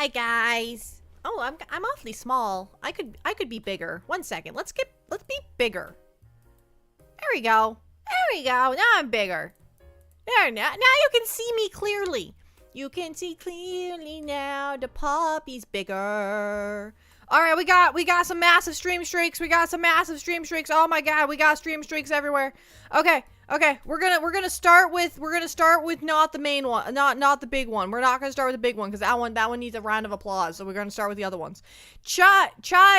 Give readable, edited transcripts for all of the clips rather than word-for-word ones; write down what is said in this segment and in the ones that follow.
Hi guys. Oh, I'm awfully small. I could be bigger. 1 second. Let's be bigger. There we go. There we go. Now I'm bigger. There now you can see me clearly. You can see clearly now. The puppy's bigger. All right, we got some massive stream streaks. We got some massive stream streaks. Oh my god, we got stream streaks everywhere. Okay. We're gonna start with not the main one, not the big one. We're not gonna start with the big one because that one needs a round of applause. So we're gonna start with the other ones. Chai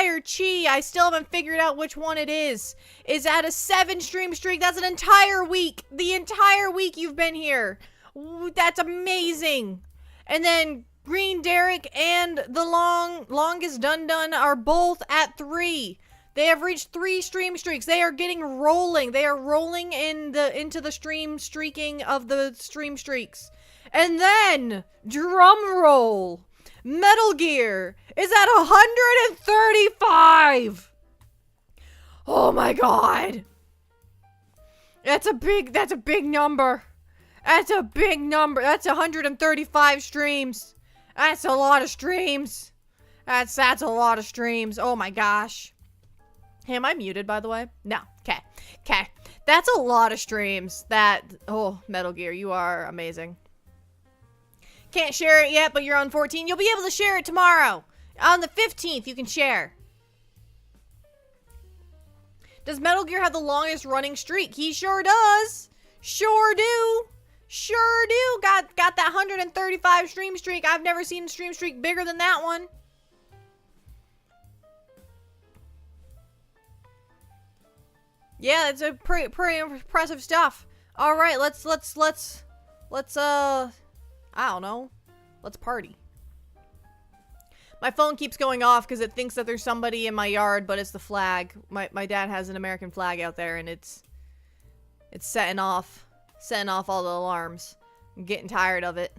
or Chi, I still haven't figured out which one it is at a 7 stream streak. That's an entire week. The entire week you've been here. Ooh, that's amazing. And then Green Derek and the longest Dun are both at 3. They have reached 3 stream streaks. They are getting rolling. They are rolling into the stream streaking of the stream streaks. And then, drum roll, Metal Gear is at 135. Oh my god. That's a big number. That's a big number. That's 135 streams. That's a lot of streams. That's a lot of streams. Oh my gosh. Hey, am I muted, by the way? No. Okay. That's a lot of streams. Oh, Metal Gear, you are amazing. Can't share it yet, but you're on 14. You'll be able to share it tomorrow. On the 15th, you can share. Does Metal Gear have the longest running streak? He sure does. Sure do. Got that 135 stream streak. I've never seen a stream streak bigger than that one. Yeah, it's a pretty impressive stuff. All right, let's I don't know. Let's party. My phone keeps going off because it thinks that there's somebody in my yard, but it's the flag. My dad has an American flag out there, and it's setting off all the alarms. I'm getting tired of it.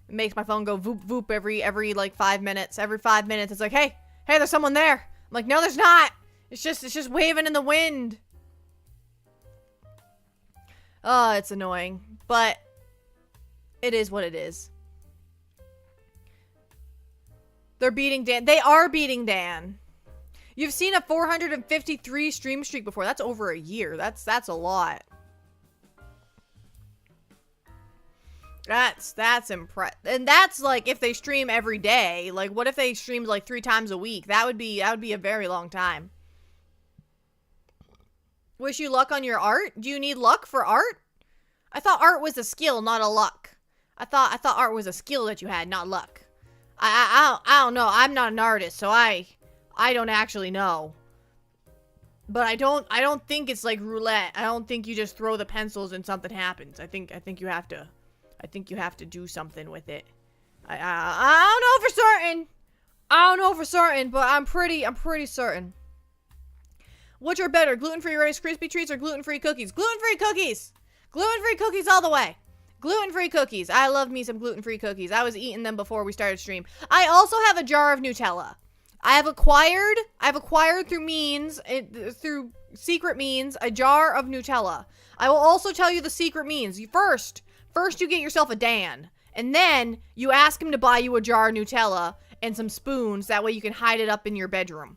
It makes my phone go voop voop every like 5 minutes. Every 5 minutes, it's like, hey, there's someone there. I'm like, no, there's not. It's just waving in the wind. Oh, it's annoying, but it is what it is. They're beating Dan. They are beating Dan. You've seen a 453 stream streak before. That's over a year. That's a lot. That's impressive. And that's like if they stream every day. Like, what if they streamed like 3 times a week? That would be a very long time. Wish you luck on your art? Do you need luck for art? I thought art was a skill, not a luck. I thought art was a skill that you had, not luck. I don't know. I'm not an artist, so I don't actually know. But I don't think it's like roulette. I don't think you just throw the pencils and something happens. I think you have to do something with it. I don't know for certain. I don't know for certain, but I'm pretty certain. Which are better, gluten-free Rice Krispie Treats or gluten-free cookies? Gluten-free cookies! Gluten-free cookies all the way! Gluten-free cookies. I love me some gluten-free cookies. I was eating them before we started stream. I also have a jar of Nutella. I've acquired through secret means, a jar of Nutella. I will also tell you the secret means. First you get yourself a Dan, and then you ask him to buy you a jar of Nutella and some spoons. That way you can hide it up in your bedroom.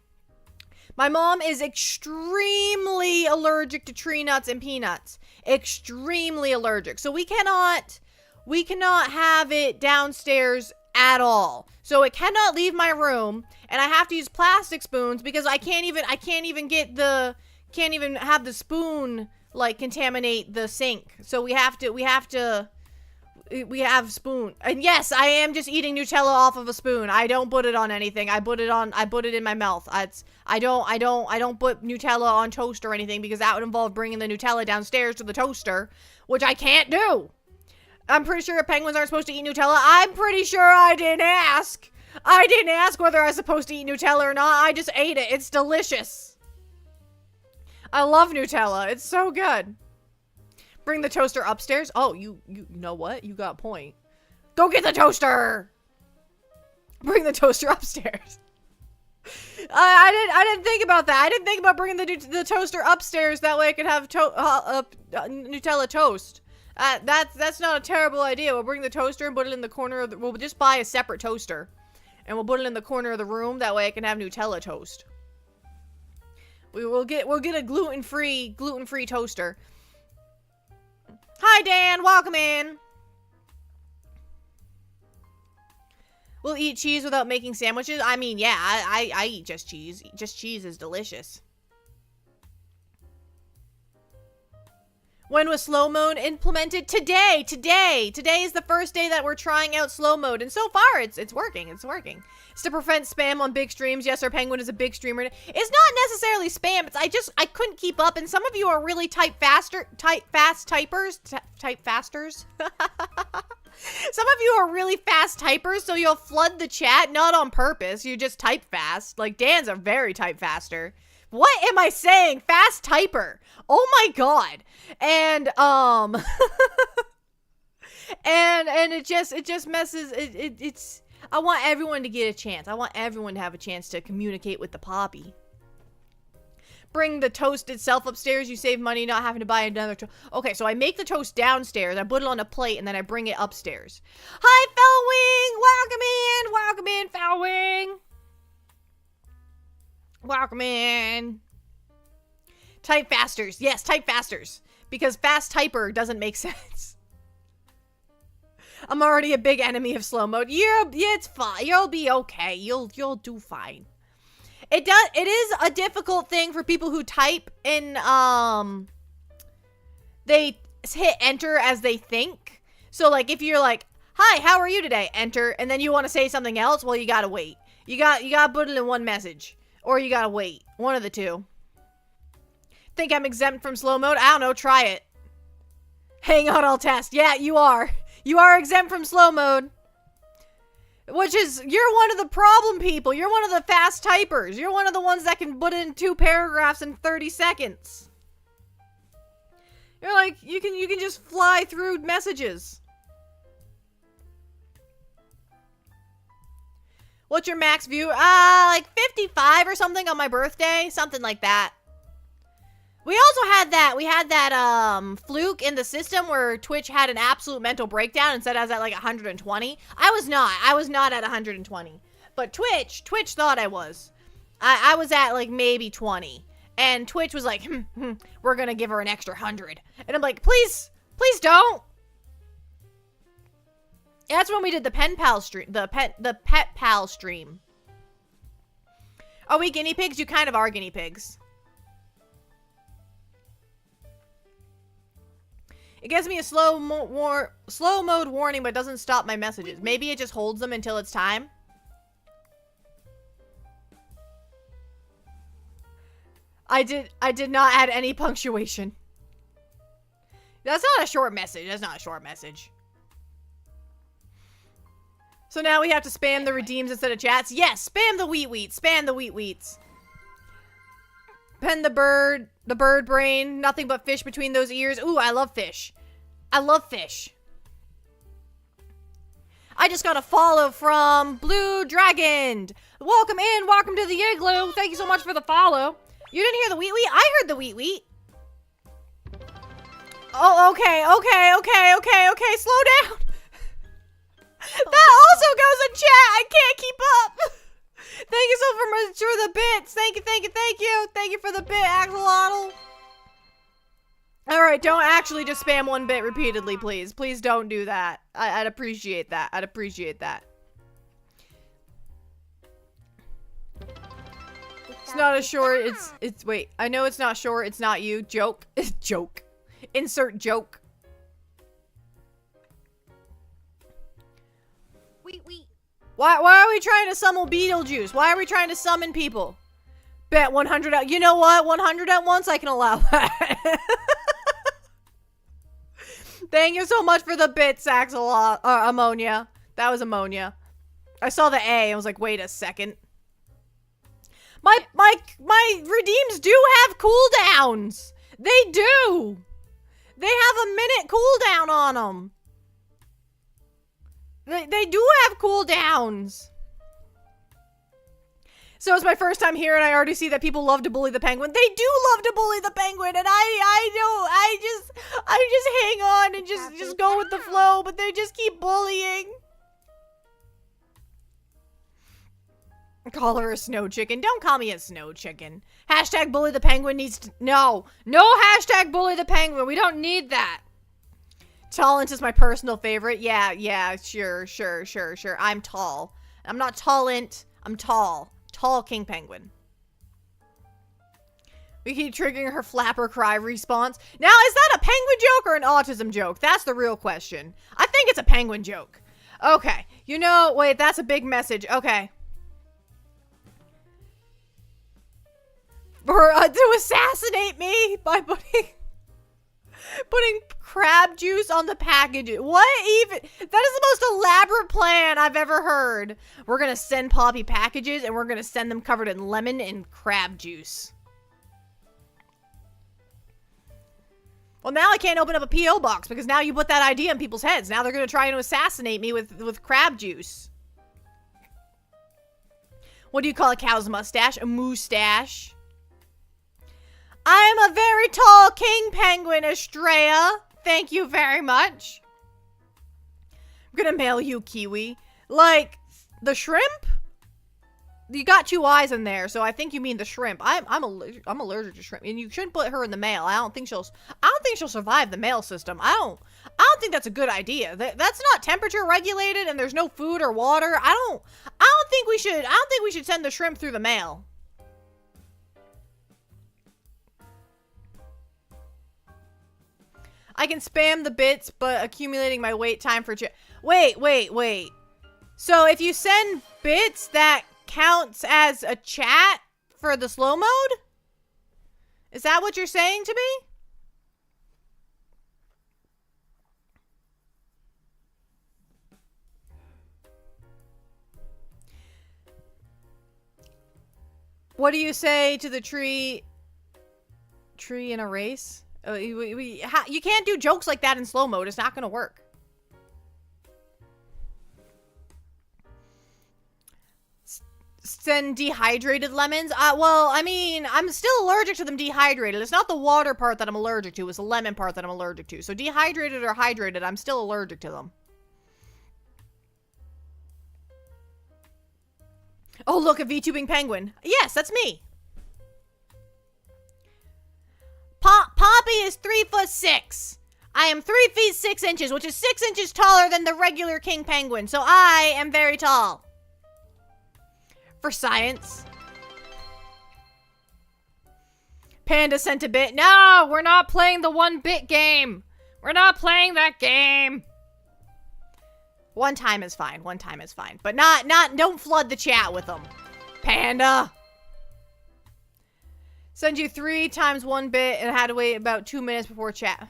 My mom is extremely allergic to tree nuts and peanuts. Extremely allergic. So we cannot have it downstairs at all. So it cannot leave my room, and I have to use plastic spoons because I can't even have the spoon like contaminate the sink. So we have spoon. And yes, I am just eating Nutella off of a spoon. I don't put it on anything. I put it in my mouth. I don't put Nutella on toast or anything because that would involve bringing the Nutella downstairs to the toaster, which I can't do. I'm pretty sure penguins aren't supposed to eat Nutella. I'm pretty sure I didn't ask. I didn't ask whether I was supposed to eat Nutella or not. I just ate it. It's delicious. I love Nutella. It's so good. Bring the toaster upstairs. Oh, you know what? You got a point. Go get the toaster. Bring the toaster upstairs. I didn't think about that. I didn't think about bringing the toaster upstairs. That way I could have Nutella toast. That's not a terrible idea. We'll bring the toaster and put it in the corner of we'll just buy a separate toaster. And we'll put it in the corner of the room. That way I can have Nutella toast. We'll get a gluten-free toaster. Hi, Dan. Welcome in. We'll eat cheese without making sandwiches. I mean, yeah, I eat just cheese. Just cheese is delicious. When was slow mode implemented? Today. Today is the first day that we're trying out slow mode, and so far it's working. It's working. It's to prevent spam on big streams. Yes, our penguin is a big streamer. It's not necessarily spam. It's I couldn't keep up, and some of you are really fast typers. Type fasters. Some of you are really fast typers, so you'll flood the chat, not on purpose. You just type fast. Like, Dan's a very type faster. What am I saying? Fast typer. Oh my god. And, and it just messes, it's, I want everyone to get a chance. I want everyone to have a chance to communicate with the poppy. Bring the toast itself upstairs. You save money not having to buy another toast. Okay, so I make the toast downstairs. I put it on a plate, and then I bring it upstairs. Hi, Fellwing! Welcome in, Fellwing! Welcome in. Type fasters. Yes, type fasters. Because fast typer doesn't make sense. I'm already a big enemy of slow mode. It's fine. You'll be okay. You'll do fine. It is a difficult thing for people who type in, they hit enter as they think. So, like, if you're like, hi, how are you today? Enter. And then you want to say something else, well, you gotta wait. You gotta put it in one message. Or you gotta wait. One of the two. Think I'm exempt from slow mode? I don't know. Try it. Hang on, I'll test. Yeah, you are. You are exempt from slow mode. Which is, you're one of the problem people. You're one of the fast typers. You're one of the ones that can put in 2 paragraphs in 30 seconds. You're like, you can just fly through messages. What's your max view? Like 55 or something on my birthday. Something like that. We also had that. We had that fluke in the system where Twitch had an absolute mental breakdown and said I was at like 120. I was not at 120. But Twitch thought I was. I was at like maybe 20. And Twitch was like, we're gonna give her an extra 100. And I'm like, please don't. That's when we did the pen pal stream, the pet pal stream. Are we guinea pigs? You kind of are guinea pigs. It gives me a slow mode warning, but doesn't stop my messages. Maybe it just holds them until it's time. I did not add any punctuation. That's not a short message. That's not a short message. So now we have to spam the redeems instead of chats. Yes, spam the wheat wheats. Spam the wheat wheats. Pen the bird brain. Nothing but fish between those ears. Ooh, I love fish. I love fish. I just got a follow from Blue Dragon. Welcome in. Welcome to the igloo. Thank you so much for the follow. You didn't hear the wheat wheat? I heard the wheat wheat. Oh, okay. Slow down. That also goes in chat. I can't keep up. Thank you so much for the bits. Thank you. Thank you for the bit, Axolotl. Alright, don't actually just spam one bit repeatedly, please. Please don't do that. I'd appreciate that. I'd appreciate that. It's not a short, wait. I know it's not short, it's not you. Joke. Joke. Insert joke. Why are we trying to summon Beetlejuice? Why are we trying to summon people? Bet 100 at, you know what? 100 at once, I can allow that. Thank you so much for the bits, Ammonia. That was Ammonia. I saw the A, I was like, wait a second. My redeems do have cooldowns. They do. They have a minute cooldown on them. They do have cooldowns. So it's my first time here, and I already see that people love to bully the penguin. They do love to bully the penguin, and I just hang on and just go with the flow, but they just keep bullying. Call her a snow chicken. Don't call me a snow chicken. Hashtag bully the penguin needs to... No. No hashtag bully the penguin. We don't need that. Tallent is my personal favorite. Yeah, sure. I'm tall. I'm not tallent. I'm tall. Tall king penguin. We keep triggering her flapper cry response. Now, is that a penguin joke or an autism joke? That's the real question. I think it's a penguin joke. Okay. You know, wait, that's a big message. Okay. To assassinate me by putting crab juice on the package. What even? That is the most elaborate plan I've ever heard. We're gonna send Poppy packages and we're gonna send them covered in lemon and crab juice. Well, now I can't open up a P.O. box because now you put that idea in people's heads. Now they're gonna try to assassinate me with crab juice. What do you call a cow's mustache? A moustache. I am a very tall king penguin, Estrella. Thank you very much. I'm gonna mail you kiwi. Like, the shrimp? You got 2 eyes in there, so I think you mean the shrimp. I'm allergic to shrimp, and you shouldn't put her in the mail. I don't think she'll survive the mail system. I don't think that's a good idea. That's not temperature regulated, and there's no food or water. I don't think we should send the shrimp through the mail. I can spam the bits, but accumulating my wait time for Wait. So if you send bits, that counts as a chat for the slow mode? Is that what you're saying to me? What do you say to the tree in a race? You can't do jokes like that in slow mode. It's not gonna work. Send dehydrated lemons? Well, I mean, I'm still allergic to them dehydrated. It's not the water part that I'm allergic to. It's the lemon part that I'm allergic to. So dehydrated or hydrated, I'm still allergic to them. Oh, look, a Vtubing penguin. Yes, that's me. Poppy is 3'6". I am 3 feet 6 inches, which is 6 inches taller than the regular king penguin. So I am very tall. For science. Panda sent a bit. No, we're not playing the 1-bit game. We're not playing that game. 1 time is fine. 1 time is fine. But don't flood the chat with them. Panda. Send you 3 times 1 bit and had to wait about 2 minutes before chat.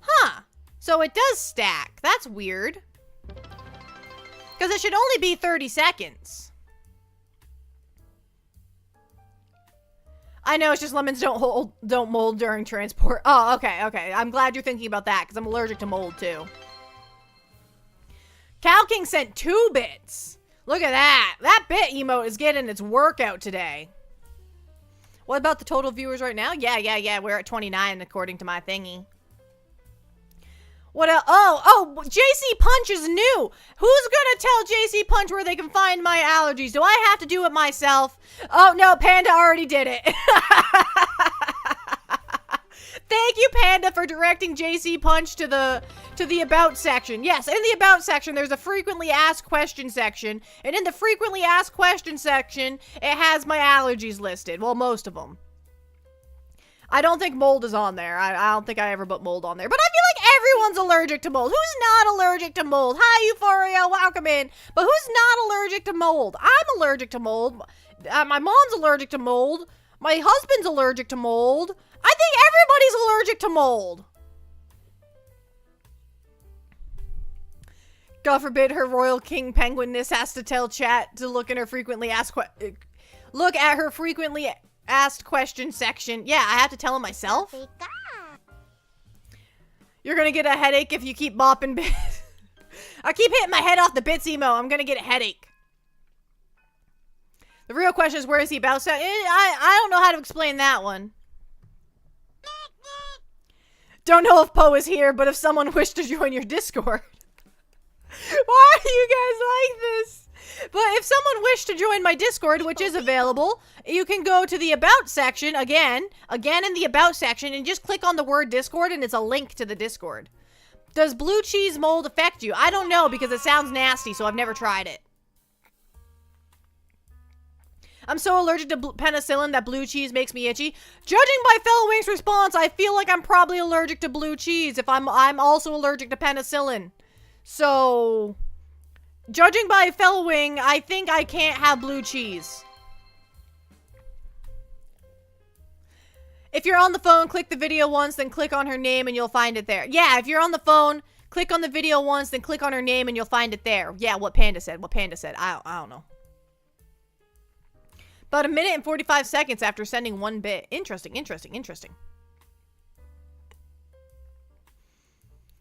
Huh. So it does stack. That's weird. Because it should only be 30 seconds. I know, it's just lemons don't mold during transport. Oh, okay. I'm glad you're thinking about that, because I'm allergic to mold, too. Cow King sent 2 bits. Look at that. That bit emote is getting its workout today. What about the total viewers right now? Yeah. We're at 29, according to my thingy. What else? Oh, JC Punch is new. Who's gonna tell JC Punch where they can find my allergies? Do I have to do it myself? Oh, no, Panda already did it. Thank you, Panda, for directing JC Punch to the About section. Yes, in the About section, there's a frequently asked question section. And in the frequently asked question section, it has my allergies listed. Well, most of them. I don't think mold is on there. I don't think I ever put mold on there. But I feel like everyone's allergic to mold. Who's not allergic to mold? Hi, Euphoria. Welcome in. But who's not allergic to mold? I'm allergic to mold. My mom's allergic to mold. My husband's allergic to mold. I think everybody's allergic to mold. God forbid her royal king penguinness has to tell chat to look at her frequently asked question section. Yeah, I have to tell him myself. You're gonna get a headache if you keep bopping bits. I keep hitting my head off the bits emo. I'm gonna get a headache. The real question is, where is he about? I don't know how to explain that one. Don't know if Poe is here, but if someone wished to join your Discord. Why are you guys like this? But if someone wished to join my Discord, which is available, you can go to the About section, again in the About section, and just click on the word Discord, and it's a link to the Discord. Does blue cheese mold affect you? I don't know, because it sounds nasty, so I've never tried it. I'm so allergic to penicillin that blue cheese makes me itchy. Judging by Fellow Wing's response, I feel like I'm probably allergic to blue cheese if I'm also allergic to penicillin. So, judging by Fellow Wing, I think I can't have blue cheese. If you're on the phone, click the video once, then click on her name and you'll find it there. Yeah, if you're on the phone, click on the video once, then click on her name and you'll find it there. Yeah, what Panda said. I don't know. About 1 minute and 45 seconds after sending 1 bit. Interesting.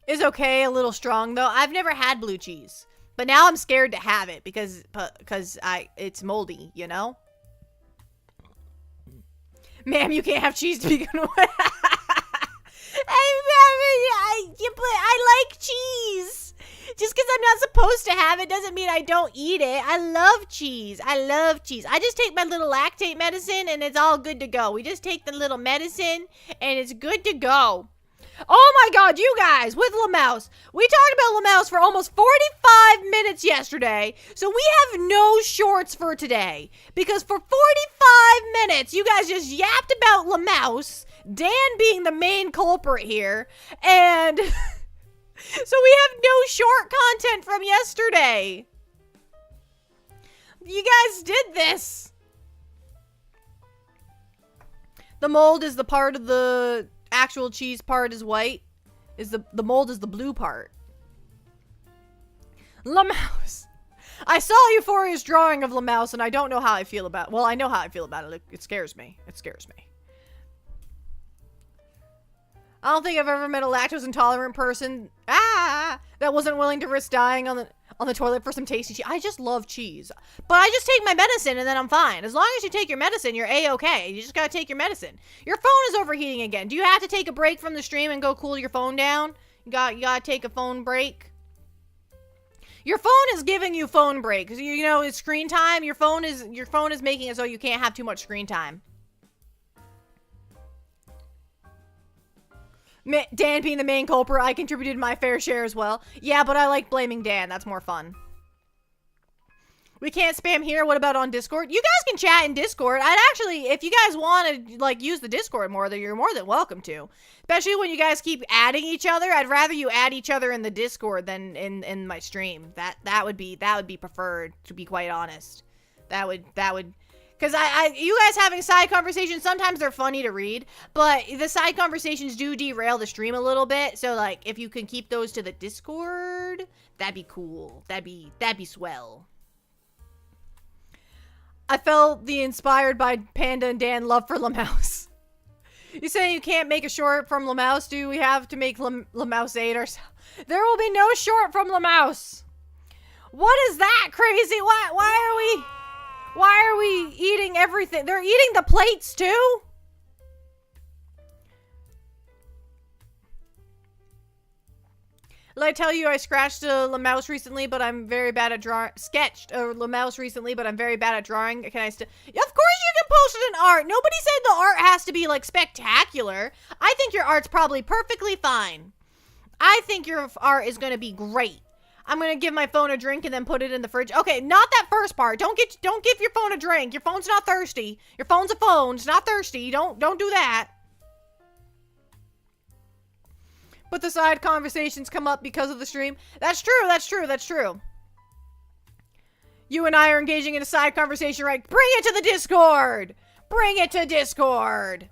Is okay, a little strong though. I've never had blue cheese, but now I'm scared to have it because it's moldy, you know? Ma'am, you can't have cheese to begin with. I like cheese. Just because I'm not supposed to have it doesn't mean I don't eat it. I love cheese. I just take my little lactate medicine and it's all good to go. We just take the little medicine and it's good to go. Oh my god, you guys, with LaMouse. We talked about LaMouse for almost 45 minutes yesterday, so we have no shorts for today. Because for 45 minutes, you guys just yapped about LaMouse, Dan being the main culprit here, and... So we have no short content from yesterday. You guys did this. The mold is the part of the actual cheese part is white. The mold is the blue part. LaMouse. I saw Euphoria's drawing of LaMouse and I don't know how I feel about it. Well, I know how I feel about it. It scares me. I don't think I've ever met a lactose intolerant person that wasn't willing to risk dying on the toilet for some tasty cheese. I just love cheese. But I just take my medicine and then I'm fine. As long as you take your medicine, you're A-okay. You just gotta take your medicine. Your phone is overheating again. Do you have to take a break from the stream and go cool your phone down? You gotta take a phone break. Your phone is giving you phone breaks. You know, it's screen time. Your phone is making it so you can't have too much screen time. Dan being the main culprit, I contributed my fair share as well. Yeah, but I like blaming Dan. That's more fun. We can't spam here. What about on Discord? You guys can chat in Discord. I'd actually, if you guys want to, like, use the Discord more, then you're more than welcome to. Especially when you guys keep adding each other. I'd rather you add each other in the Discord than in my stream. That would be preferred, to be quite honest. That would... Because you guys having side conversations, sometimes they're funny to read, but the side conversations do derail the stream a little bit. So, like, if you can keep those to the Discord, that'd be cool. That'd be swell. I felt the inspired by Panda and Dan love for LaMouse. You saying you can't make a short from LaMouse? Do we have to make LaMouse 8 ourselves? There will be no short from LaMouse. What is that crazy? Why are we eating everything? They're eating the plates too? Did I tell you I scratched a LaMouse recently, but I'm very bad at drawing? Sketched a LaMouse recently, but I'm very bad at drawing. Can I still? Yeah, of course you can post it in art. Nobody said the art has to be, like, spectacular. I think your art's probably perfectly fine. I think your art is going to be great. I'm gonna give my phone a drink and then put it in the fridge. Okay, not that first part. Don't give your phone a drink. Your phone's not thirsty. Your phone's a phone. It's not thirsty. Don't do that. But the side conversations come up because of the stream. That's true. You and I are engaging in a side conversation, right? Bring it to the Discord.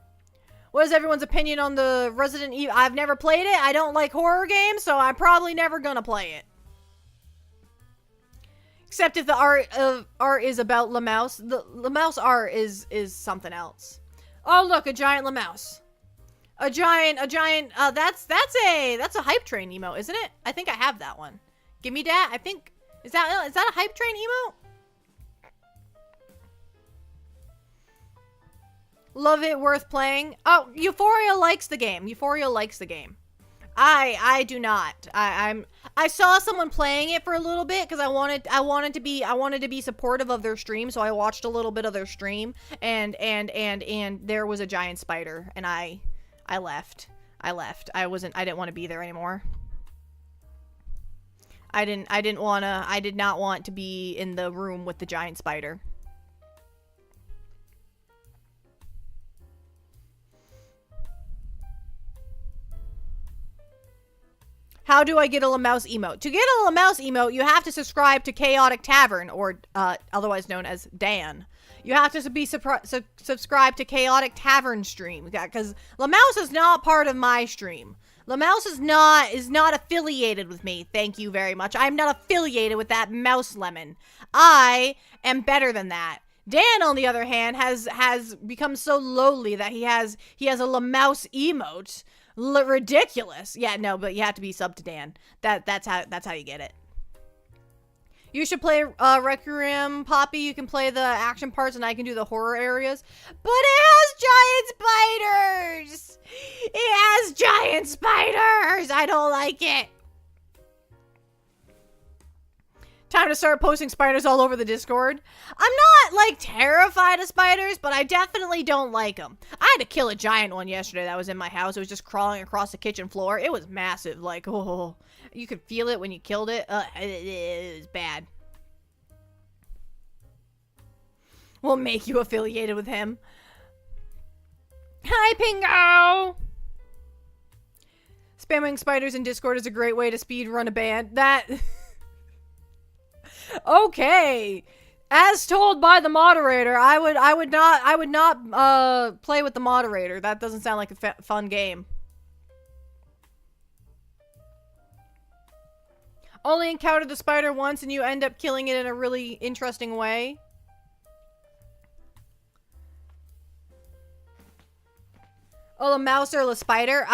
What is everyone's opinion on the Resident Evil? I've never played it. I don't like horror games, so I'm probably never gonna play it. Except if the art is about LaMouse. The LaMouse art is something else. Oh, look, a giant LaMouse. A giant, that's a hype train emote, isn't it? I think I have that one. Give me that. I think, is that a hype train emote? Love it, worth playing. Oh, Euphoria likes the game. I do not. I saw someone playing it for a little bit because I wanted to be supportive of their stream, so I watched a little bit of their stream, and there was a giant spider, and I left. I didn't want to be there anymore. I did not want to be in the room with the giant spider. How do I get a Lamouse emote? To get a Lamouse emote, you have to subscribe to Chaotic Tavern, or otherwise known as Dan. You have to be subscribed to Chaotic Tavern stream, because Lamouse is not part of my stream. Lamouse is not affiliated with me. Thank you very much. I'm not affiliated with that mouse lemon. I am better than that. Dan, on the other hand, has become so lowly that he has a Lamouse emote. Ridiculous. Yeah, no, but you have to be sub to Dan. That's how you get it. You should play Requiem, Poppy. You can play the action parts, and I can do the horror areas. But it has giant spiders. It has giant spiders. I don't like it. Time to start posting spiders all over the Discord. I'm not, like, terrified of spiders, but I definitely don't like them. I had to kill a giant one yesterday that was in my house. It was just crawling across the kitchen floor. It was massive. Like, oh, you could feel it when you killed it. It was bad. We'll make you affiliated with him. Hi, Pingo! Spamming spiders in Discord is a great way to speed run a band. That... Okay, as told by the moderator, I would not play with the moderator. That doesn't sound like a fun game. Only encountered the spider once, and you end up killing it in a really interesting way. Oh, the mouse or the spider?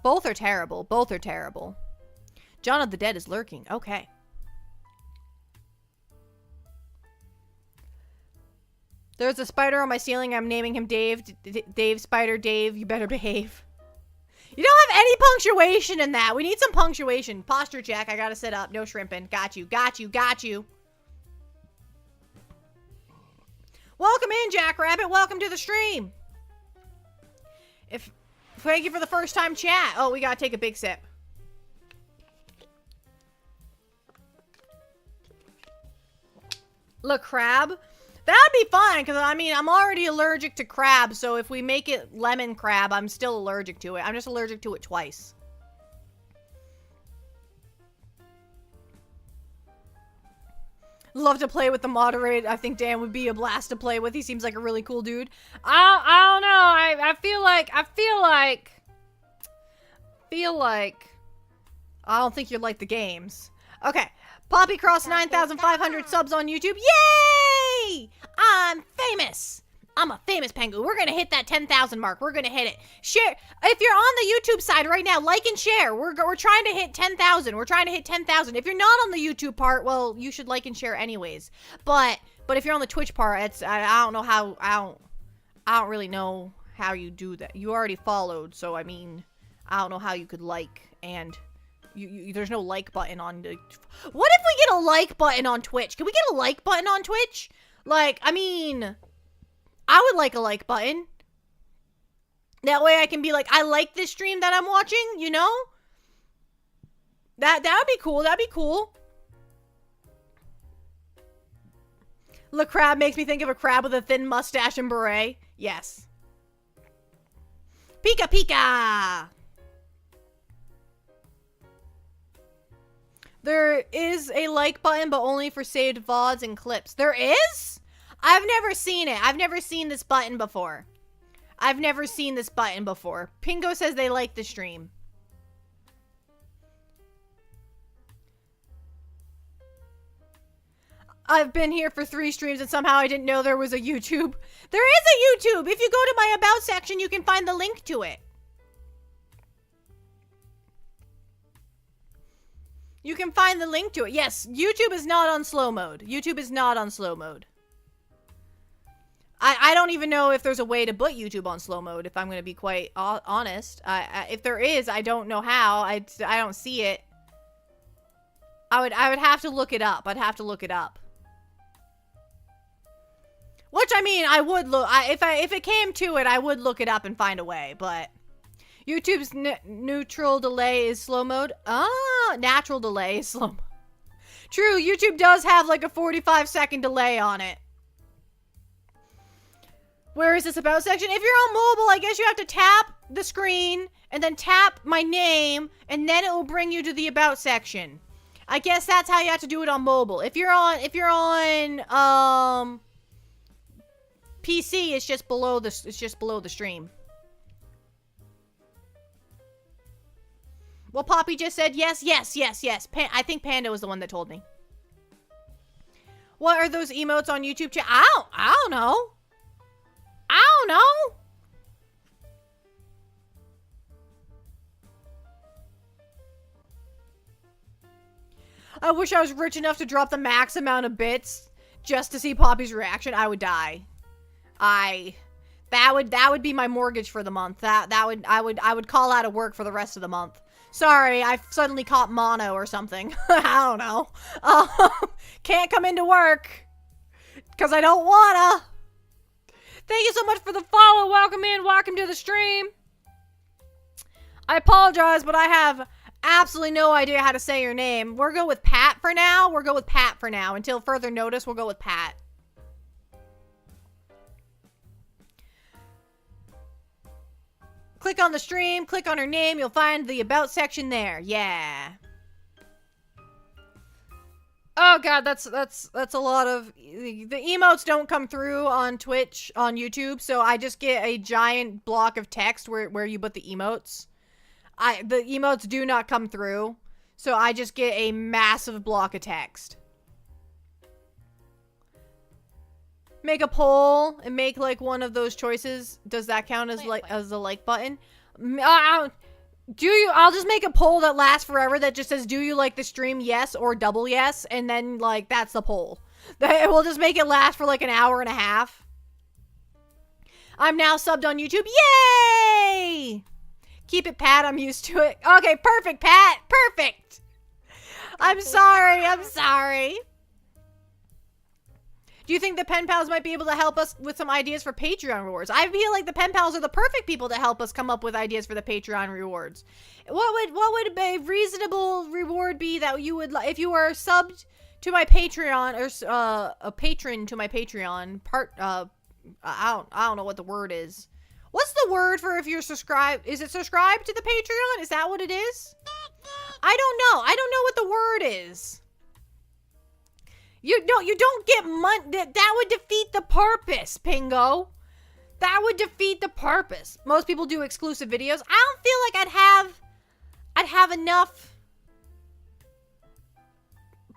Both are terrible. Both are terrible. John of the Dead is lurking. Okay. There's a spider on my ceiling. I'm naming him Dave. Dave Spider. Dave, you better behave. You don't have any punctuation in that. We need some punctuation. Posture check. I gotta sit up. No shrimping. Got you. Got you. Got you. Welcome in, Jackrabbit. Welcome to the stream. Thank you for the first time chat. Oh, we gotta take a big sip. Le crab. That'd be fine, because, I mean, I'm already allergic to crab, so if we make it lemon crab, I'm still allergic to it. I'm just allergic to it twice. Love to play with the moderator. I think Dan would be a blast to play with. He seems like a really cool dude. I don't know. I feel like I don't think you'd like the games. Okay. Poppy crossed 9,500 subs on YouTube. Yay! I'm famous. I'm a famous penguin. We're going to hit that 10,000 mark. We're going to hit it. Share. If you're on the YouTube side right now, like and share. We're trying to hit 10,000. We're trying to hit 10,000. If you're not on the YouTube part, well, you should like and share anyways. But if you're on the Twitch part, I don't know how, I don't really know how you do that. You already followed, so I mean, I don't know how you could like, and there's no like button on the... What if we get a like button on Twitch? Can we get a like button on Twitch? Like, I mean, I would like a like button. That way I can be like, I like this stream that I'm watching, you know? That would be cool. That'd be cool. Le crab makes me think of a crab with a thin mustache and beret. Yes. Pika Pika! There is a like button, but only for saved VODs and clips. There is? I've never seen it. I've never seen this button before. I've never seen this button before. Pingo says they like the stream. I've been here for 3 streams and somehow I didn't know there was a YouTube. There is a YouTube! If you go to my About section, you can find the link to it. You can find the link to it. Yes, YouTube is not on slow mode. YouTube is not on slow mode. I don't even know if there's a way to put YouTube on slow mode, if I'm going to be quite honest. If there is, I don't know how. I don't see it. I would have to look it up. I'd have to look it up. Which, I mean, I would look, if it came to it, I would look it up and find a way, but YouTube's neutral delay is slow mode. Ah, natural delay is slow mode. True, YouTube does have like a 45-second delay on it. Where is this about section? If you're on mobile, I guess you have to tap the screen and then tap my name and then it will bring you to the about section. I guess that's how you have to do it on mobile. If you're on PC, it's just below the stream. Well, Poppy just said yes. I think Panda was the one that told me. What are those emotes on YouTube? I don't know. I wish I was rich enough to drop the max amount of bits just to see Poppy's reaction. I would die. That would be my mortgage for the month. I would call out of work for the rest of the month. Sorry, I suddenly caught mono or something. I don't know. Can't come into work because I don't wanna. Thank you so much for the follow. Welcome in. Welcome to the stream. I apologize, but I have absolutely no idea how to say your name. We'll go with Pat for now. Until further notice, we'll go with Pat. Click on the stream, click on her name, you'll find the about section there. Yeah. Oh god, that's a lot of the emotes don't come through on Twitch, on YouTube, so I just get a giant block of text where you put the emotes. The emotes do not come through, so I just get a massive block of text. Make a poll and make like one of those choices. Does that count as as the like button? I'll just make a poll that lasts forever that just says, do you like the stream? Yes or double yes. And then like, that's the poll. We'll just make it last for like an hour and a half. I'm now subbed on YouTube. Yay! Keep it, Pat. I'm used to it. Okay, perfect, Pat. Perfect. I'm sorry. Do you think the pen pals might be able to help us with some ideas for Patreon rewards? I feel like the pen pals are the perfect people to help us come up with ideas for the Patreon rewards. What would a reasonable reward be that you would if you were subbed to my Patreon or a patron to my Patreon I don't know what the word is. What's the word for if you're subscribed? Is it subscribed to the Patreon? Is that what it is? I don't know. I don't know what the word is. You don't get money. That would defeat the purpose, Pingo. That would defeat the purpose. Most people do exclusive videos. I don't feel like I'd have enough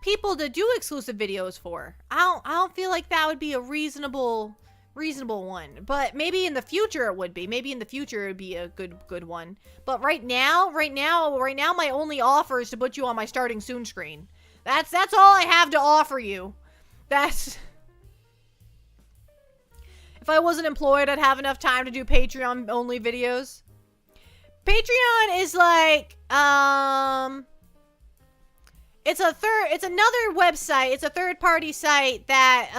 people to do exclusive videos for. I don't feel like that would be a reasonable one. But maybe in the future it would be. Maybe in the future it would be a good one. But right now my only offer is to put you on my starting soon screen. That's all I have to offer you. If I wasn't employed, I'd have enough time to do Patreon only videos. Patreon is like, it's another website. It's a third-party site that,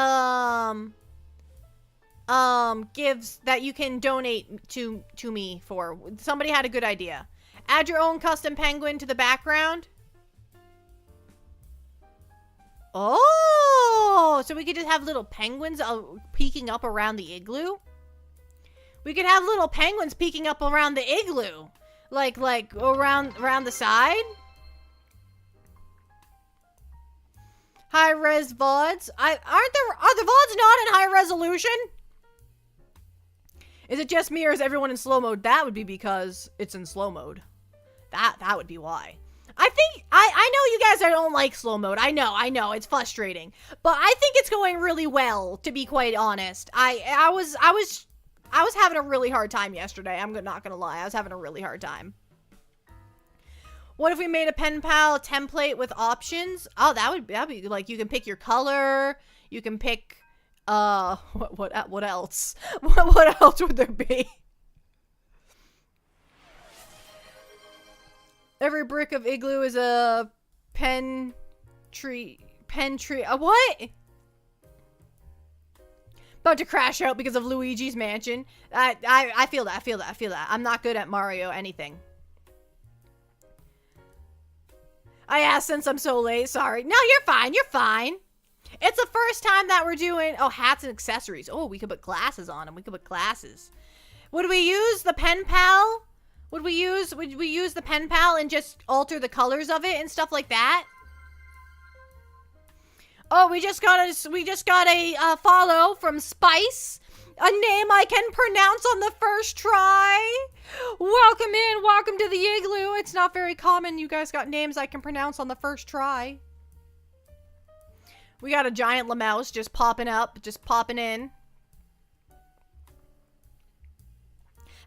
gives, that you can donate to me for. Somebody had a good idea. Add your own custom penguin to the background. Oh, so we could just have little penguins peeking up around the igloo? We could have little penguins peeking up around the igloo. Like around the side? High-res VODs? Are the VODs not in high resolution? Is it just me or is everyone in slow mode? That would be because it's in slow mode. That would be why. I think, I know you guys don't like slow mode. I know, it's frustrating. But I think it's going really well, to be quite honest. I was having a really hard time yesterday. I'm not gonna lie. I was having a really hard time. What if we made a pen pal template with options? Oh, that'd be like, you can pick your color. You can pick, what else? What else would there be? Every brick of igloo is a pen pen tree. What? About to crash out because of Luigi's Mansion. I feel that. I feel that. I feel that. I'm not good at Mario anything. I asked since I'm so late. Sorry. No, you're fine. You're fine. It's the first time that we're doing... Oh, hats and accessories. Oh, we could put glasses on them. We could put glasses. Would we use the pen pal? Would we use the pen pal and just alter the colors of it and stuff like that? Oh, we just got a follow from Spice. A name I can pronounce on the first try. Welcome in. Welcome to the igloo. It's not very common. You guys got names I can pronounce on the first try. We got a giant Lamouse just popping up, just popping in.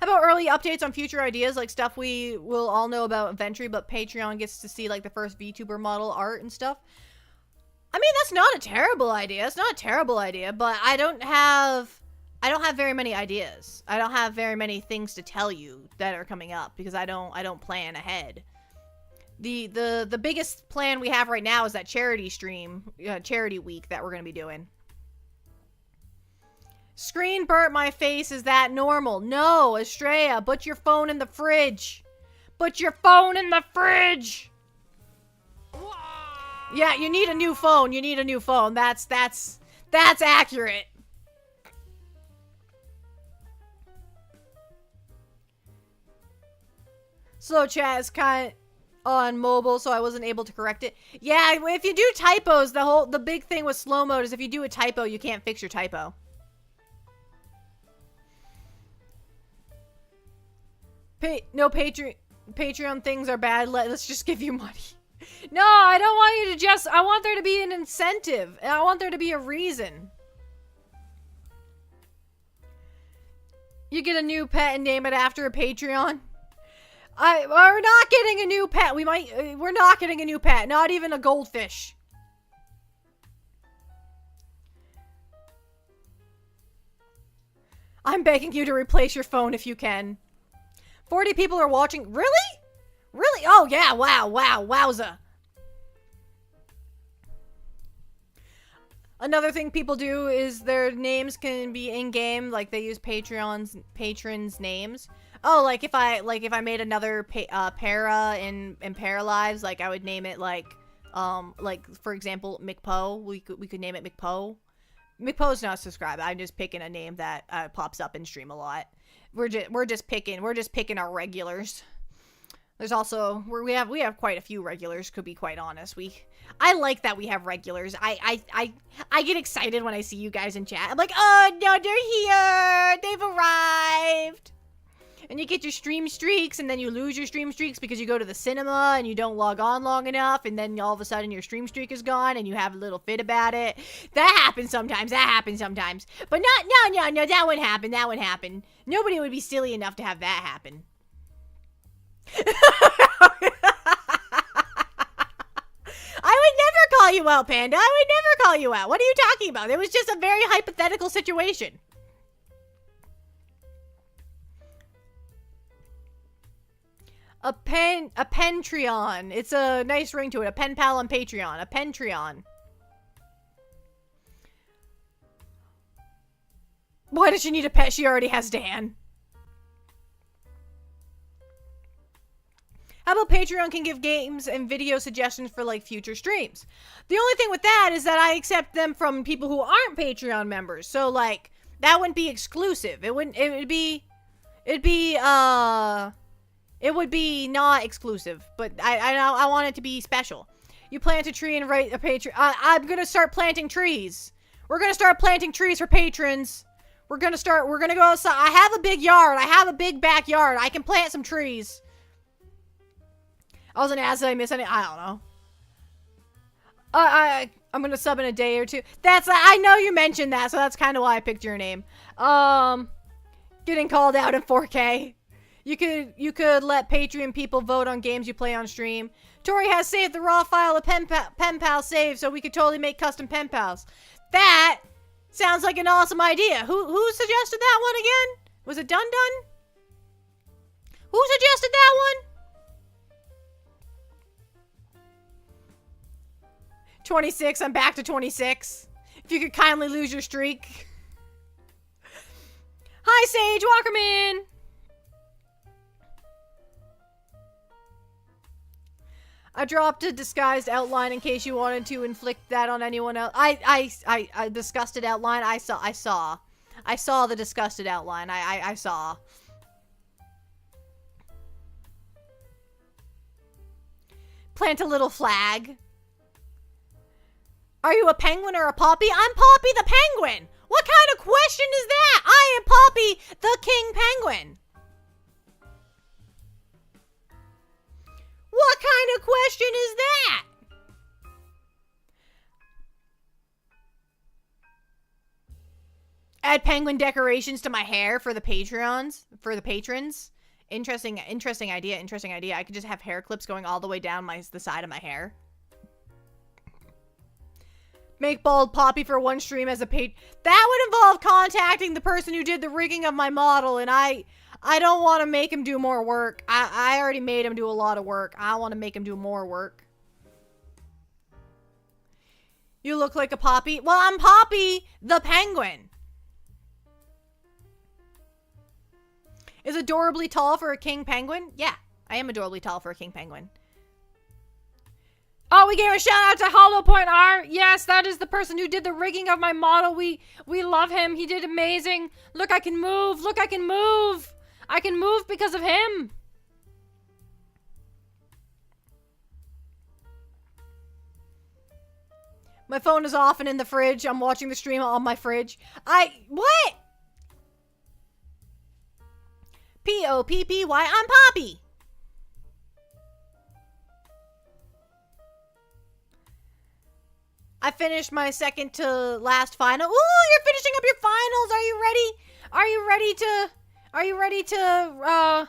How about early updates on future ideas, like stuff we will all know about eventually, but Patreon gets to see like the first VTuber model art and stuff? I mean, that's not a terrible idea. It's not a terrible idea, but I don't have very many ideas. I don't have very many things to tell you that are coming up because I don't plan ahead. The biggest plan we have right now is that charity stream, charity week that we're going to be doing. Screen burnt my face. Is that normal? No, Estrella, put your phone in the fridge. Put your phone in the fridge. Yeah, you need a new phone. You need a new phone. That's accurate. Slow chat is kind of on mobile, so I wasn't able to correct it. Yeah, if you do typos, the big thing with slow mode is if you do a typo, you can't fix your typo. No, Patreon things are bad. Let's just give you money. No, I don't want you to just... I want there to be an incentive. And I want there to be a reason. You get a new pet and name it after a Patreon. We're not getting a new pet. We're not getting a new pet. Not even a goldfish. I'm begging you to replace your phone if you can. 40 people are watching. Really? Really? Oh, yeah. Wow. Wow. Wowza. Another thing people do is their names can be in-game. Like, they use patrons' names. Oh, like if I made another para in Paralives, like I would name it like for example McPo. We could name it McPo. McPo's not subscribed. I'm just picking a name that pops up in stream a lot. We're just picking our regulars. There's also we have quite a few regulars. Could be quite honest. I like that we have regulars. I get excited when I see you guys in chat. I'm like, oh no, they're here. They've arrived. And you get your stream streaks, and then you lose your stream streaks because you go to the cinema and you don't log on long enough, and then all of a sudden your stream streak is gone, and you have a little fit about it. That happens sometimes. That happens sometimes. But no, that wouldn't happen. That wouldn't happen. Nobody would be silly enough to have that happen. I would never call you out, Panda. I would never call you out. What are you talking about? It was just a very hypothetical situation. A Pentreon. It's a nice ring to it. A pen pal on Patreon. A Pentreon. Why does she need a pet? She already has Dan. How about Patreon can give games and video suggestions for like future streams? The only thing with that is that I accept them from people who aren't Patreon members. So like that wouldn't be exclusive. It would be not exclusive, but I want it to be special. You plant a tree and write a patron. I'm gonna start planting trees. We're gonna start planting trees for patrons. We're gonna go outside. I have a big yard. I have a big backyard. I can plant some trees. I was gonna ask, did I miss any? I don't know. I'm gonna sub in a day or two. I know you mentioned that, so that's kind of why I picked your name. Getting called out in 4K. You could let Patreon people vote on games you play on stream. Tori has saved the raw file of pen pal save, so we could totally make custom pen pals. That sounds like an awesome idea. Who suggested that one again? Was it Dun? Who suggested that one? 26. I'm back to 26. If you could kindly lose your streak. Hi, Sage Walkerman. I dropped a disguised outline in case you wanted to inflict that on anyone else. I disgusted outline. I saw the disgusted outline. I saw. Plant a little flag. Are you a penguin or a Poppy? I'm Poppy the penguin. What kind of question is that? I am Poppy the king penguin. What kind of question is that? Add penguin decorations to my hair for the Patreons, for the patrons. Interesting idea. I could just have hair clips going all the way down the side of my hair. Make bald Poppy for one stream as a that would involve contacting the person who did the rigging of my model, and I don't want to make him do more work. I already made him do a lot of work. I want to make him do more work. You look like a Poppy. Well, I'm Poppy the penguin. Is adorably tall for a king penguin? Yeah, I am adorably tall for a king penguin. Oh, we gave a shout out to Hollow Point R. Yes, that is the person who did the rigging of my model. We love him. He did amazing. Look, I can move. Look, I can move. I can move because of him. My phone is off and in the fridge. I'm watching the stream on my fridge. What? Poppy, I'm Poppy. I finished my second to last final. Ooh, you're finishing up your finals. Are you ready? Are you ready to,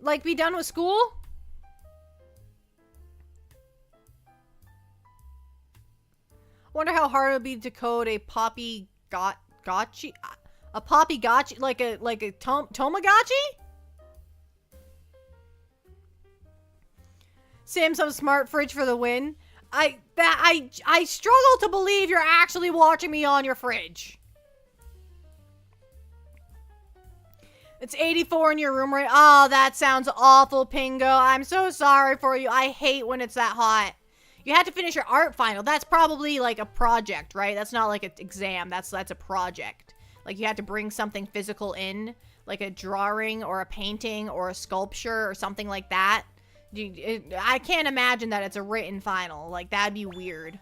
like, be done with school? Wonder how hard it would be to code a Poppy gotchi? A Poppy gotchi? Like a Tamagotchi? Samsung smart fridge for the win. I struggle to believe you're actually watching me on your fridge. It's 84 in your room, right? Oh, that sounds awful, Pingo. I'm so sorry for you. I hate when it's that hot. You had to finish your art final. That's probably like a project, right? That's not like an exam. That's a project. Like you had to bring something physical in, like a drawing or a painting or a sculpture or something like that. I can't imagine that it's a written final. Like, that'd be weird.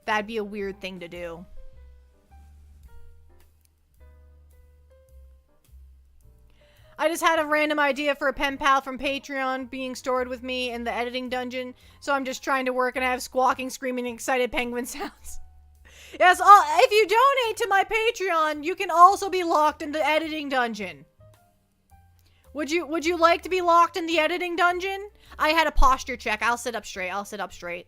That'd be a weird thing to do. I just had a random idea for a pen pal from Patreon being stored with me in the editing dungeon. So I'm just trying to work and I have squawking, screaming, excited penguin sounds. Yes, if you donate to my Patreon, you can also be locked in the editing dungeon. Would you like to be locked in the editing dungeon? I had a posture check. I'll sit up straight. I'll sit up straight.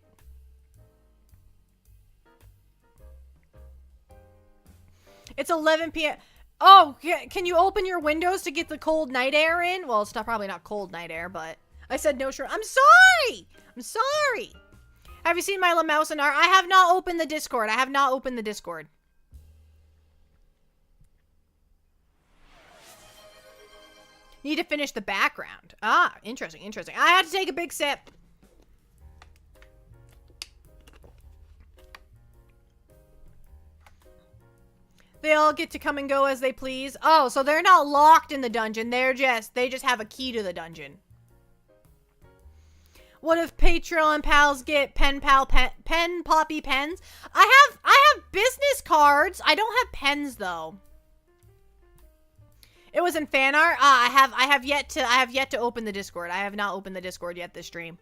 It's 11 p.m. Oh, can you open your windows to get the cold night air in? Well, it's probably not cold night air, but I said no sure. I'm sorry. I'm sorry. Have you seen my Lamouse and art? I have not opened the Discord. I have not opened the Discord. Need to finish the background. Ah, interesting. I had to take a big sip. They all get to come and go as they please. Oh, so they're not locked in the dungeon. They just have a key to the dungeon. What if Patreon pals get pen Poppy pens? I have business cards. I don't have pens though. It was in fan art. I have yet to open the Discord. I have not opened the Discord yet this stream.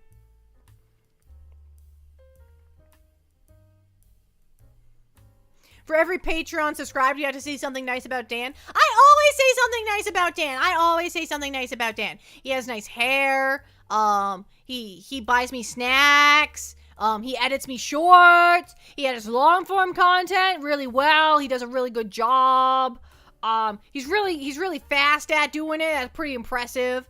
For every Patreon subscriber, you have to say something nice about Dan. I always say something nice about Dan. I always say something nice about Dan. He has nice hair. He buys me snacks. He edits me shorts. He edits long form content really well. He does a really good job. He's really fast at doing it. That's pretty impressive.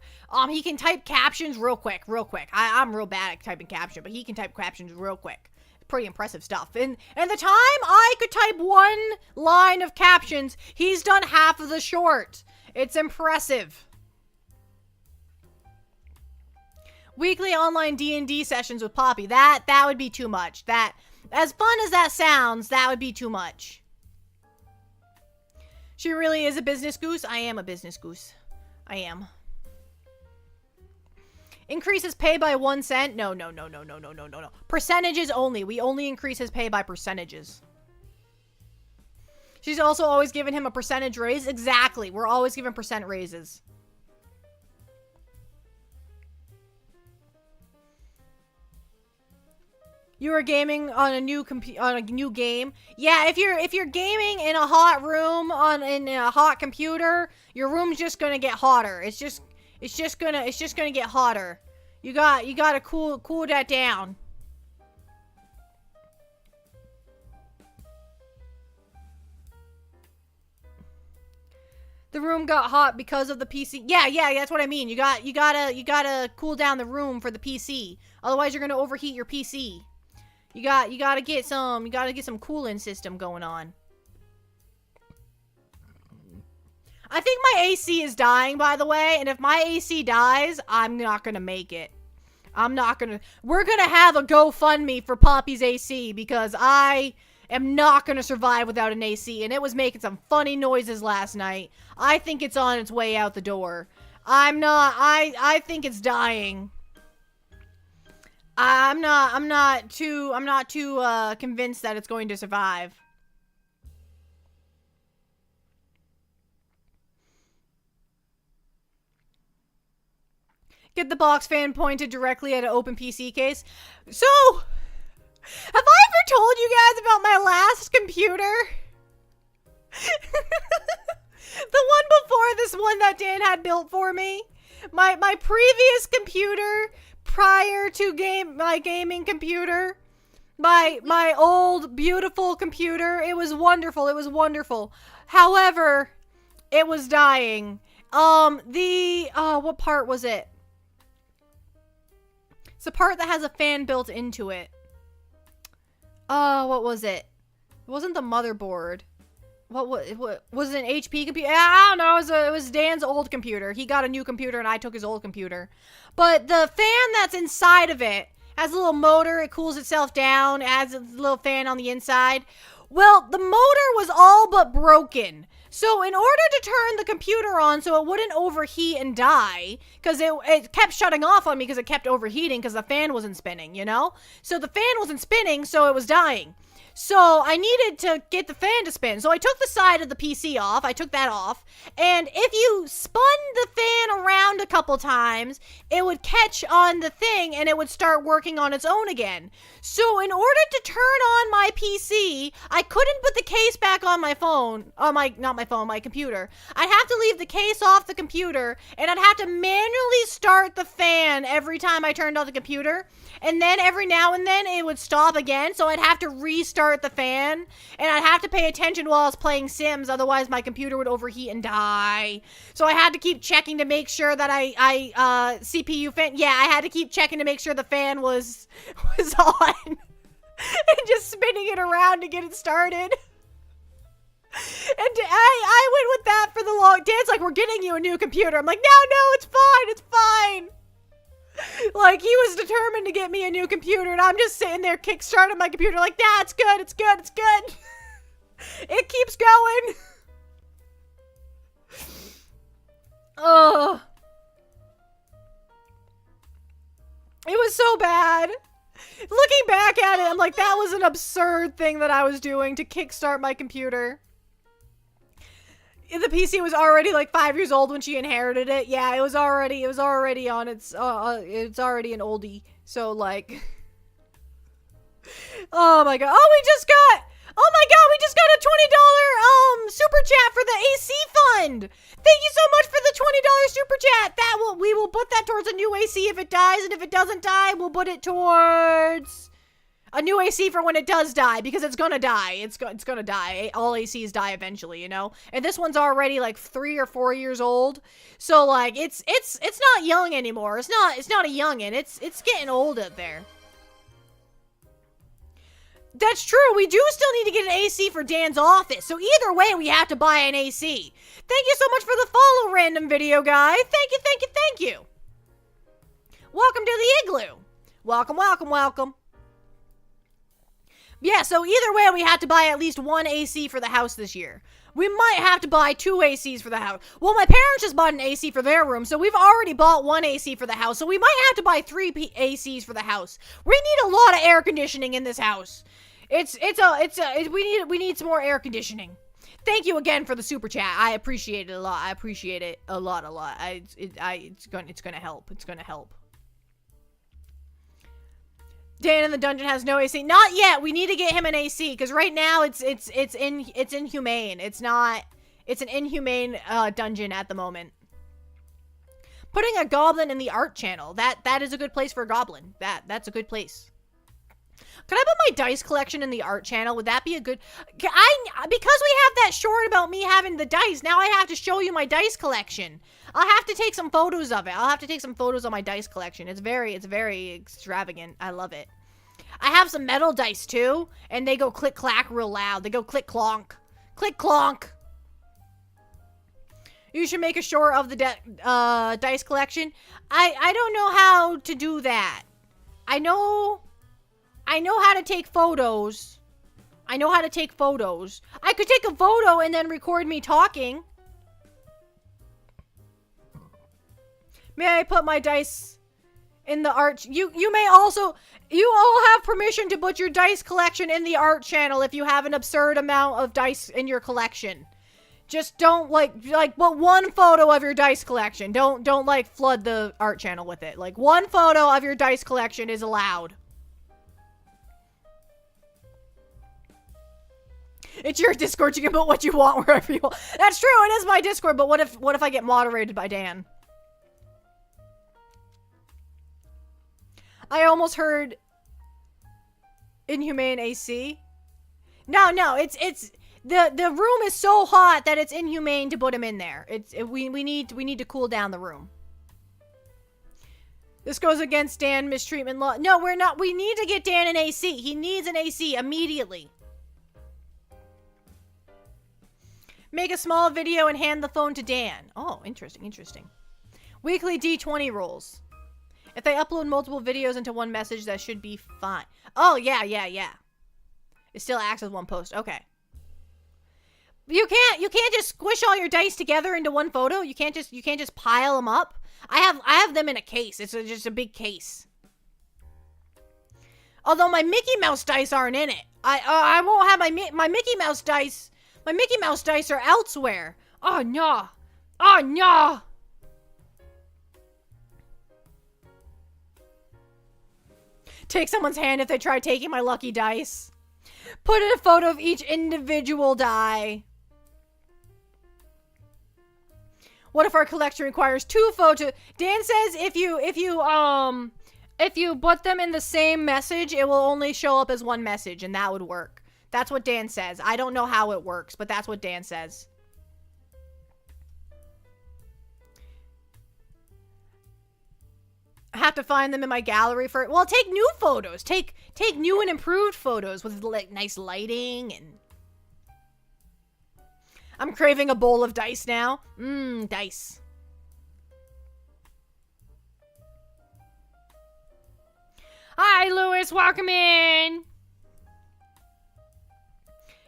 He can type captions real quick. I'm real bad at typing captions, but he can type captions real quick. pretty impressive stuff. And the time I could type one line of captions, he's done half of the short. It's impressive. Weekly online D&D sessions with Poppy. That would be too much. That, as fun as that sounds, that would be too much. She really is a business goose. I am a business goose. I am. Increases pay by 1 cent. No. Percentages only. We only increase his pay by percentages. She's also always given him a percentage raise. Exactly. We're always giving percent raises. You are gaming on a new game. Yeah, if you're gaming in a hot room in a hot computer, your room's just gonna get hotter. It's just gonna get hotter. You gotta cool that down. The room got hot because of the PC. Yeah, that's what I mean. You gotta cool down the room for the PC. Otherwise, you're gonna overheat your PC. You gotta get some cooling system going on. I think my AC is dying, by the way, and if my AC dies, I'm not gonna make it. We're gonna have a GoFundMe for Poppy's AC because I am not gonna survive without an AC, and it was making some funny noises last night. I think it's on its way out the door. I think it's dying. I'm not too convinced that it's going to survive. Get the box fan pointed directly at an open PC case. So, have I ever told you guys about my last computer? The one before this one that Dan had built for me? My previous computer prior to my gaming computer, my old beautiful computer, it was wonderful. However, it was dying. What part was it? It's the part that has a fan built into it. What was it? It wasn't the motherboard. What was it, an HP computer? I don't know. It was Dan's old computer. He got a new computer and I took his old computer. But the fan that's inside of it has a little motor. It cools itself down, adds a little fan on the inside. Well, the motor was all but broken. So in order to turn the computer on so it wouldn't overheat and die, because it kept shutting off on me because it kept overheating because the fan wasn't spinning, you know? So the fan wasn't spinning, so it was dying. So I needed to get the fan to spin. So I took the side of the PC off. I took that off. And if you spun the fan around a couple times, it would catch on the thing and it would start working on its own again. So in order to turn on my PC, I couldn't put the case back on my phone. My computer. I'd have to leave the case off the computer and I'd have to manually start the fan every time I turned on the computer. And then every now and then it would stop again. So I'd have to restart the fan and I'd have to pay attention while I was playing Sims, otherwise my computer would overheat and die. So I had to keep checking to make sure that CPU fan, yeah, I had to keep checking to make sure the fan was on and just spinning it around to get it started. And I went with that for the long. Dan's like, we're getting you a new computer. I'm like, no, it's fine. Like, he was determined to get me a new computer, and I'm just sitting there kickstarting my computer like, nah, it's good. It keeps going. Ugh. It was so bad. Looking back at it, I'm like, that was an absurd thing that I was doing to kickstart my computer. The PC was already like 5 years old when she inherited it. Yeah, it was already on its, it's already an oldie. So like, oh my god, we just got a $20 super chat for the AC fund. Thank you so much for the $20 super chat. We will put that towards a new AC if it dies, and if it doesn't die, we'll put it towards a new AC for when it does die, because it's gonna die. It's gonna die. All ACs die eventually, you know? And this one's already like 3 or 4 years old. So like it's not young anymore. It's not a youngin'. It's getting old out there. That's true. We do still need to get an AC for Dan's office. So either way, we have to buy an AC. Thank you so much for the follow, random video guy. Thank you, thank you, thank you. Welcome to the igloo. Welcome, welcome, welcome. Yeah, so either way, we have to buy at least one AC for the house this year. We might have to buy 2 ACs for the house. Well, my parents just bought an AC for their room, so we've already bought 1 AC for the house. So we might have to buy 3 ACs for the house. We need a lot of air conditioning in this house. We need some more air conditioning. Thank you again for the super chat. I appreciate it a lot. I appreciate it a lot. It's gonna help. It's gonna help. Dan in the dungeon has no AC. Not yet. We need to get him an AC because right now it's inhumane. It's an inhumane dungeon at the moment. Putting a goblin in the art channel. That is a good place for a goblin. That's a good place. Could I put my dice collection in the art channel? Would that be a good... Because we have that short about me having the dice, now I have to show you my dice collection. I'll have to take some photos of it. I'll have to take some photos of my dice collection. It's very extravagant. I love it. I have some metal dice, too, and they go click-clack real loud. They go click-clonk. Click-clonk. You should make a short of the dice collection. I don't know how to do that. I know how to take photos. I could take a photo and then record me talking. May I put my dice in the art? You may also... You all have permission to put your dice collection in the art channel if you have an absurd amount of dice in your collection. Just don't, put one photo of your dice collection. Don't, flood the art channel with it. One photo of your dice collection is allowed. It's your Discord. You can put what you want wherever you want. That's true. It is my Discord. But what if I get moderated by Dan? I almost heard inhumane AC. No. It's the room is so hot that it's inhumane to put him in there. We need to cool down the room. This goes against Dan mistreatment law. No, we're not. We need to get Dan an AC. He needs an AC immediately. Make a small video and hand the phone to Dan. Oh, interesting. Weekly D20 rolls. If they upload multiple videos into one message, that should be fine. Oh, yeah. It still acts as one post. Okay. You can't just squish all your dice together into one photo. You can't just pile them up. I have them in a case. It's just a big case. Although my Mickey Mouse dice aren't in it. I won't have my Mickey Mouse dice. My Mickey Mouse dice are elsewhere. Oh, no. Oh, no. Take someone's hand if they try taking my lucky dice. Put in a photo of each individual die. What if our collection requires 2 photos? Dan says if you put them in the same message, it will only show up as one message, and that would work. That's what Dan says. I don't know how it works, but that's what Dan says. I have to find them in my gallery for... Well, take new photos. Take new and improved photos with nice lighting and... I'm craving a bowl of dice now. Dice. Hi, Lewis. Welcome in.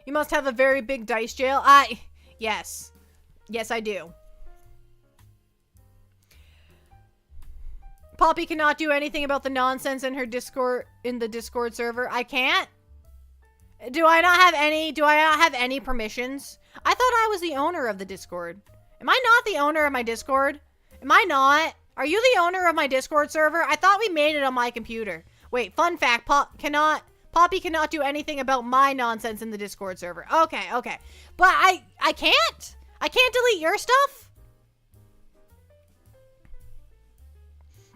You must have a very big dice jail. Yes. Yes, I do. Poppy cannot do anything about the nonsense in the Discord server. I can't? Do I not have any permissions? I thought I was the owner of the Discord. Am I not the owner of my Discord? Am I not? Are you the owner of my Discord server? I thought we made it on my computer. Wait, fun fact, Poppy cannot do anything about my nonsense in the Discord server. Okay. But I can't? I can't delete your stuff?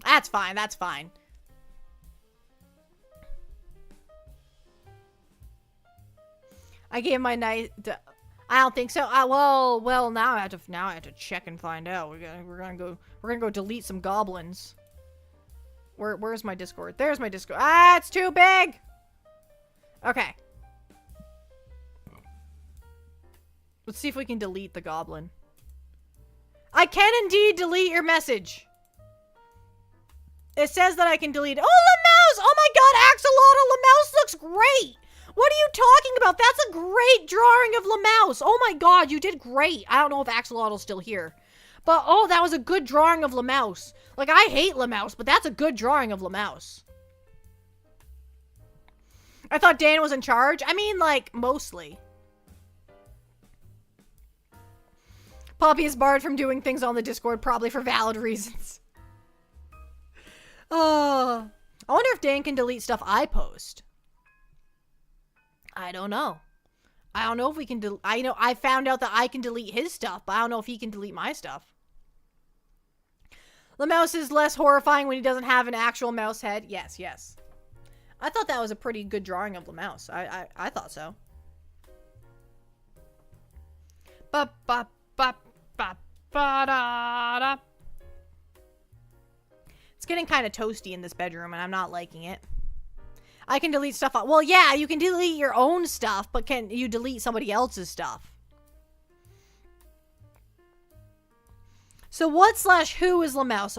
That's fine. I gave my nice... I don't think so. Well, now I have to check and find out. We're gonna go delete some goblins. Where's my Discord? There's my Discord. It's too big. Okay. Let's see if we can delete the goblin. I can indeed delete your message. It says that I can delete it. Oh, Lamouse! Oh my god, Axolotl! Lamouse looks great! What are you talking about? That's a great drawing of Lamouse. Oh my god, you did great. I don't know if Axolotl's still here. But, oh, that was a good drawing of Lamouse. Like, I hate Lamouse, but that's a good drawing of Lamouse. I thought Dan was in charge. I mean, like, mostly. Poppy is barred from doing things on the Discord, probably for valid reasons. I wonder if Dan can delete stuff I post. I don't know. I don't know if we can I found out that I can delete his stuff, but I don't know if he can delete my stuff. Lamouse is less horrifying when he doesn't have an actual mouse head. Yes, yes. I thought that was a pretty good drawing of Lamouse. I thought so. Ba ba ba ba ba da da. It's getting kind of toasty in this bedroom, and I'm not liking it. I can delete stuff. Well, yeah, you can delete your own stuff, but can you delete somebody else's stuff? So what/who is Lamouse?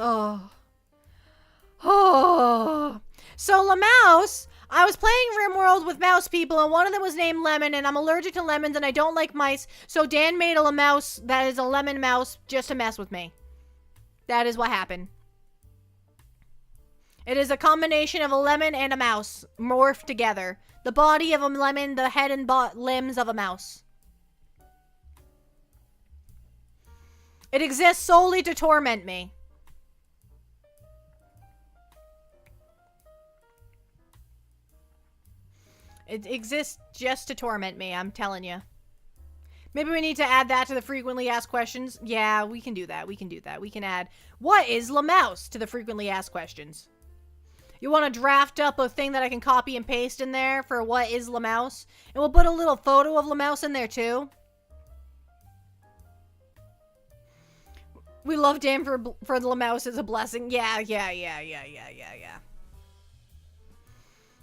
Oh. So Lamouse, I was playing RimWorld with mouse people, and one of them was named Lemon, and I'm allergic to lemons, and I don't like mice. So Dan made a Lamouse that is a lemon mouse just to mess with me. That is what happened. It is a combination of a lemon and a mouse morphed together. The body of a lemon, the head and limbs of a mouse. It exists solely to torment me. It exists just to torment me, I'm telling you. Maybe we need to add that to the frequently asked questions. Yeah, we can do that. We can do that. We can add, what is Lamouse to the frequently asked questions? You want to draft up a thing that I can copy and paste in there for what is Lamouse? And we'll put a little photo of Lamouse in there too. We love Dan for the Lamouse is a blessing. Yeah.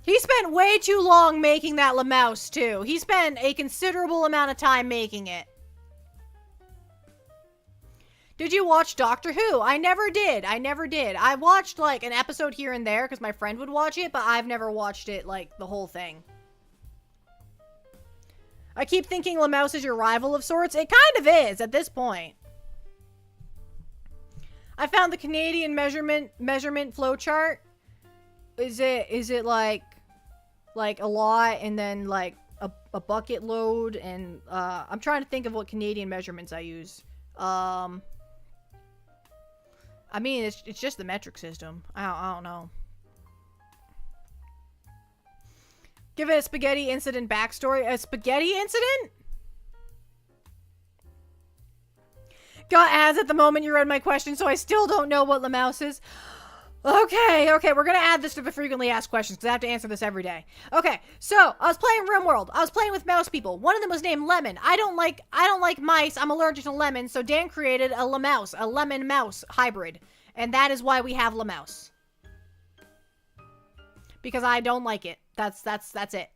He spent way too long making that Lamouse too. He spent a considerable amount of time making it. Did you watch Doctor Who? I never did. I watched like an episode here and there because my friend would watch it, but I've never watched it like the whole thing. I keep thinking Lamouse is your rival of sorts. It kind of is at this point. I found the Canadian measurement flowchart. Is it like a lot and then like a bucket load and I'm trying to think of what Canadian measurements I use. I mean, it's just the metric system. I don't know. Give it a spaghetti incident backstory. A spaghetti incident? Got ads at the moment you read my question, so I still don't know what Lamouse is. Okay, we're gonna add this to the frequently asked questions because I have to answer this every day. Okay, so I was playing RimWorld. I was playing with mouse people. One of them was named Lemon. I don't like mice. I'm allergic to lemons, so Dan created a Lamouse, a lemon mouse hybrid, and that is why we have Lamouse. Because I don't like it. That's it.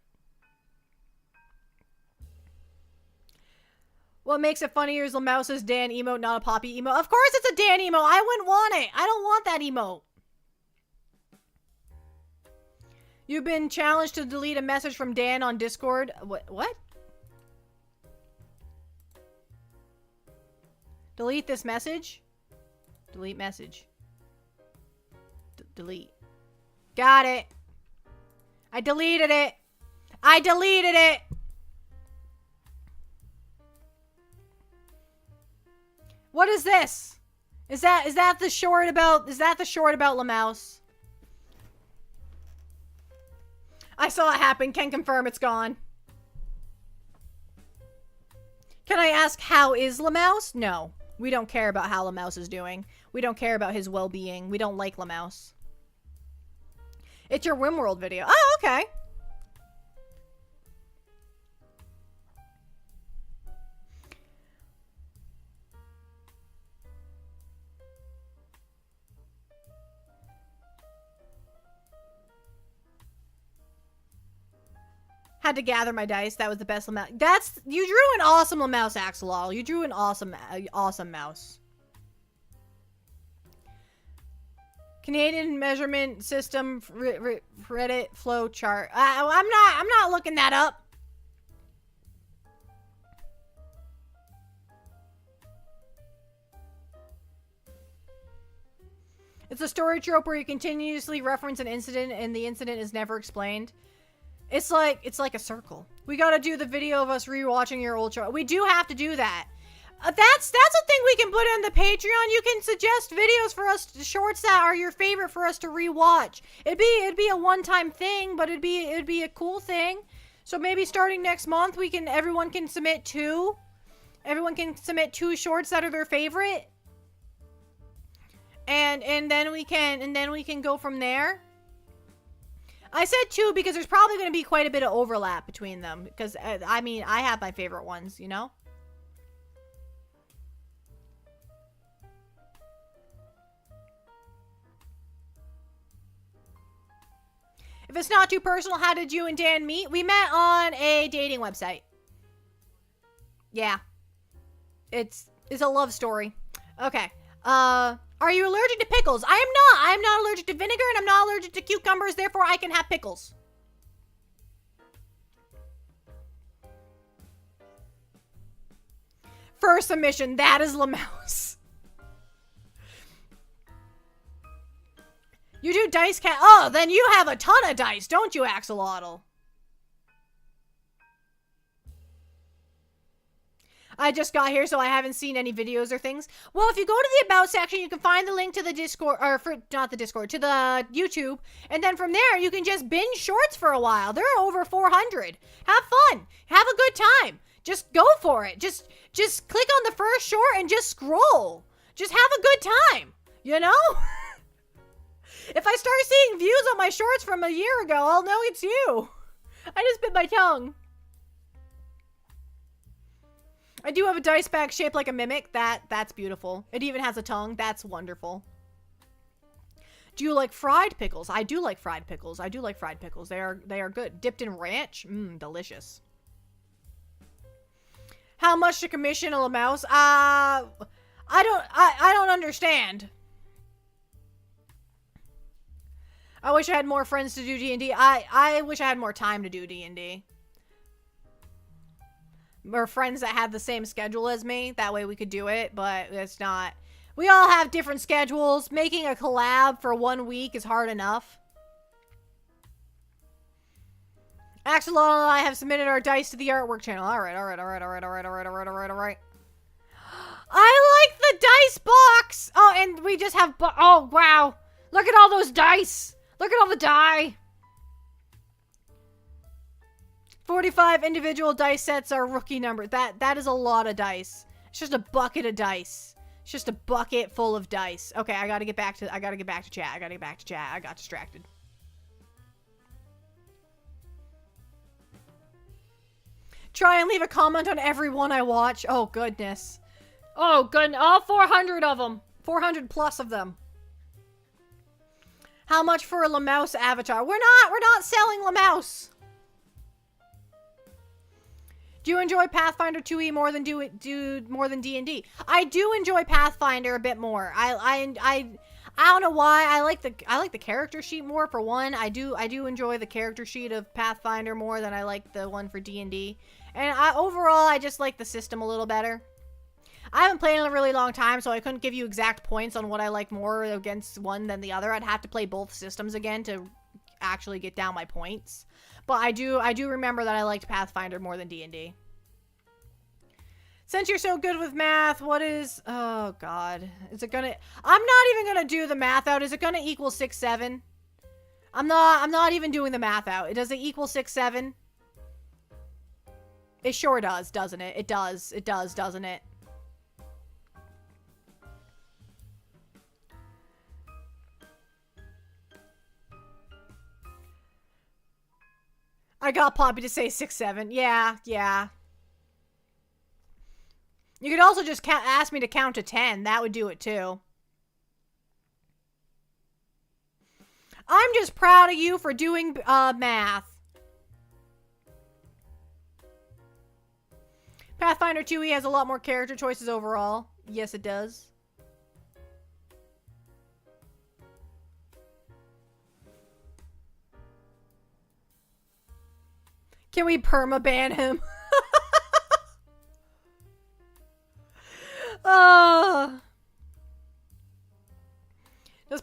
What makes it funnier is Lamouse's Dan emote, not a Poppy emote. Of course it's a Dan emote. I wouldn't want it. I don't want that emote. You've been challenged to delete a message from Dan on Discord. What? Delete this message? Delete message. Delete. Got it. I deleted it. What is this? Is that the short about Lamouse? I saw it happen. Can confirm it's gone. Can I ask how is Lamouse? No. We don't care about how Lamouse is doing. We don't care about his well-being. We don't like Lamouse. It's your RimWorld video. Oh, okay. had to gather my dice. That was the best mouse. You drew an awesome mouse, Axolotl. You drew an awesome mouse. Canadian measurement system Reddit flow chart. I'm not looking that up. It's a story trope where you continuously reference an incident and the incident is never explained. It's like a circle. We gotta do the video of us rewatching your old show. We do have to do that. That's a thing we can put on the Patreon. You can suggest videos for us, shorts that are your favorite for us to rewatch. It'd be a one-time thing, but it'd be a cool thing. So maybe starting next month, everyone can submit 2. Everyone can submit 2 shorts that are their favorite. And then we can go from there. I said 2 because there's probably going to be quite a bit of overlap between them. Because, I mean, I have my favorite ones, you know? If it's not too personal, how did you and Dan meet? We met on a dating website. Yeah. It's a love story. Okay. Are you allergic to pickles? I am not. I am not allergic to vinegar and I'm not allergic to cucumbers. Therefore, I can have pickles. First submission. That is LaMouse. You do dice cat. Oh, then you have a ton of dice, don't you, Axolotl? I just got here, so I haven't seen any videos or things. Well, if you go to the About section, you can find the link to the Discord, or not the Discord, to the YouTube. And then from there, you can just binge shorts for a while. There are over 400. Have fun. Have a good time. Just go for it. Just click on the first short and just scroll. Just have a good time. You know? If I start seeing views on my shorts from a year ago, I'll know it's you. I just bit my tongue. I do have a dice bag shaped like a mimic. That's beautiful. It even has a tongue. That's wonderful. Do you like fried pickles? I do like fried pickles. I do like fried pickles. They are good. Dipped in ranch. Mmm, delicious. How much to commission a LaMouse? I don't understand. I wish I had more friends to do D&D. I wish I had more time to do D&D. Or friends that had the same schedule as me. That way we could do it, but it's not. We all have different schedules. Making a collab for 1 week is hard enough. Axolotl and I have submitted our dice to the artwork channel. Alright. I like the dice box! Oh, and we just have... Oh, wow. Look at all those dice. Look at all the die. 45 individual dice sets are rookie number. That is a lot of dice. It's just a bucket of dice. It's just a bucket full of dice. Okay, I gotta get back to chat. I gotta get back to chat. I got distracted. Try and leave a comment on every one I watch. Oh, goodness. Oh, goodness. All 400 of them. 400 plus of them. How much for a LaMouse avatar? We're not selling LaMouse. Do you enjoy Pathfinder 2e more than more than D&D? I do enjoy Pathfinder a bit more. I don't know why. I like the character sheet more for one. I do enjoy the character sheet of Pathfinder more than I like the one for D&D. And overall I just like the system a little better. I haven't played in a really long time, so I couldn't give you exact points on what I like more against one than the other. I'd have to play both systems again to actually get down my points. But I do remember that I liked Pathfinder more than D&D. Since you're so good with math, what is... Oh, God. Is it gonna... I'm not even gonna do the math out. Is it gonna equal 6, 7? I'm not even doing the math out. Does it equal 6, 7? It sure does, doesn't it? It does. It does, doesn't it? I got Poppy to say 6, 7. Yeah. You could also just ask me to count to 10. That would do it too. I'm just proud of you for doing math. Pathfinder 2e has a lot more character choices overall. Yes, it does. Can we perma-ban him? Does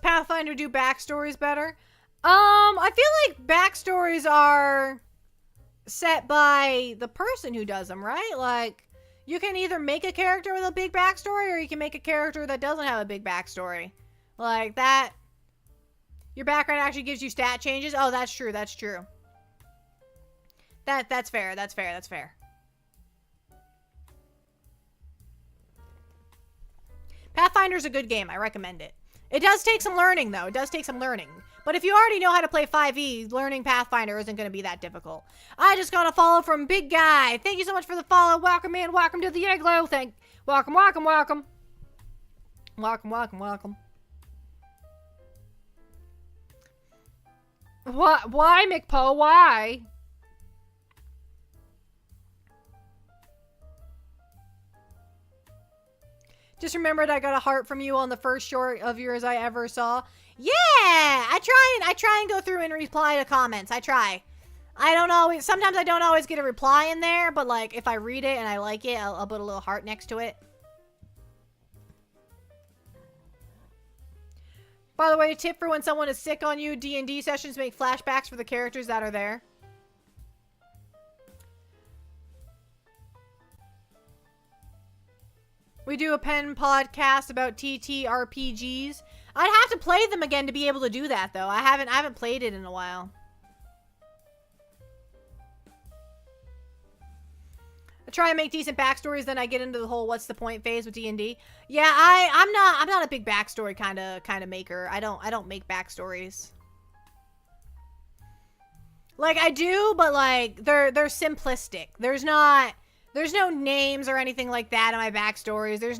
Pathfinder do backstories better? I feel like backstories are set by the person who does them, right? Like, you can either make a character with a big backstory, or you can make a character that doesn't have a big backstory. Like, that... Your background actually gives you stat changes? Oh, that's true, that's true. That's fair, that's fair, that's fair. Pathfinder's a good game, I recommend it. It does take some learning, though. It does take some learning. But if you already know how to play 5e, learning Pathfinder isn't going to be that difficult. I just got a follow from Big Guy. Thank you so much for the follow. Welcome in. Welcome to the Igloo. Welcome, welcome, welcome. Welcome, welcome, welcome. Why, McPo? Why? Just remembered I got a heart from you on the first short of yours I ever saw. Yeah! I try and go through and reply to comments. I try. Sometimes I don't always get a reply in there, but like if I read it and I like it, I'll put a little heart next to it. By the way, a tip for when someone is sick on you, D&D sessions make flashbacks for the characters that are there. We do a pen podcast about TTRPGs. I'd have to play them again to be able to do that, though. I haven't played it in a while. I try and make decent backstories, then I get into the whole what's the point phase with D&D. Yeah, I'm not a big backstory kind of maker. I don't make backstories. Like I do, but like they're simplistic. There's no names or anything like that in my backstories. There's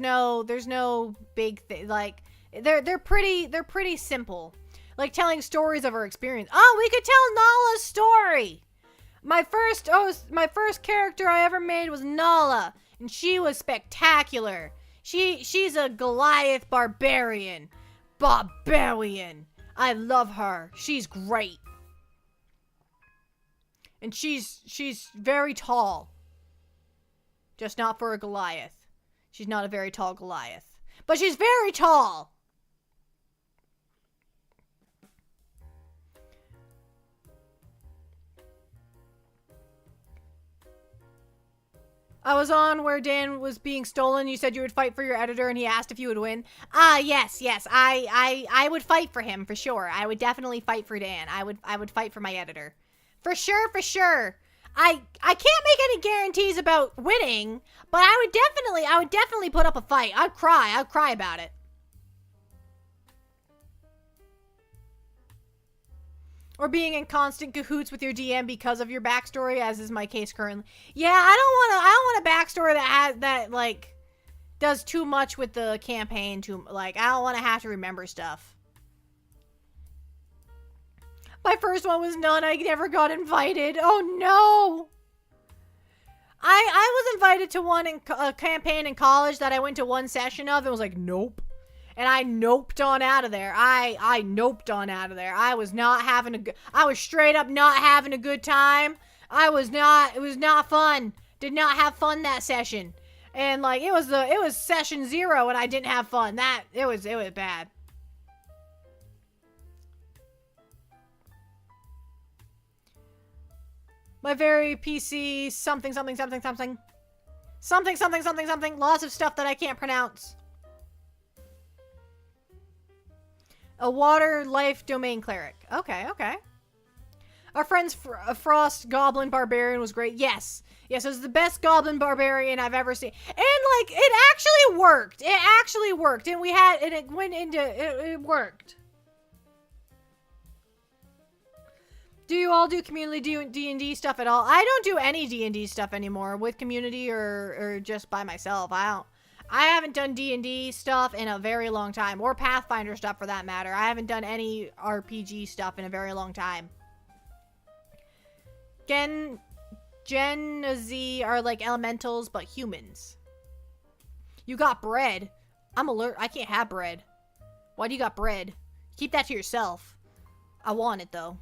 no big thing. Like they're pretty simple. Like telling stories of her experience. Oh, we could tell Nala's story. My first character I ever made was Nala, and she was spectacular. She's a Goliath barbarian. I love her. She's great. And she's very tall. Just not for a Goliath. She's not a very tall Goliath. But she's very tall! I was on where Dan was being stolen. You said you would fight for your editor and he asked if you would win. Yes. I would fight for him, for sure. I would definitely fight for Dan. I would fight for my editor. For sure. I can't make any guarantees about winning, but I would definitely put up a fight. I'd cry about it. Or being in constant cahoots with your DM because of your backstory, as is my case currently. Yeah, I don't want a backstory that like does too much with the campaign. I don't want to have to remember stuff. My first one was none. I never got invited. Oh no! I was invited to one in a campaign in college that I went to one session of and was like, nope. And I noped on out of there. I noped on out of there. I was straight up not having a good time. It was not fun. Did not have fun that session. And like it was session 0 and I didn't have fun. It was bad. My very PC something. Lots of stuff that I can't pronounce. A water life domain cleric. Okay. Our friend's Frost Goblin Barbarian was great. Yes, it was the best Goblin Barbarian I've ever seen. And like, it actually worked. And it worked. Do you all do community D&D stuff at all? I don't do any D&D stuff anymore with community or just by myself. I haven't done D&D stuff in a very long time, or Pathfinder stuff for that matter. I haven't done any RPG stuff in a very long time. Gen Z are like elementals, but humans. You got bread. I'm alert. I can't have bread. Why do you got bread? Keep that to yourself. I want it, though.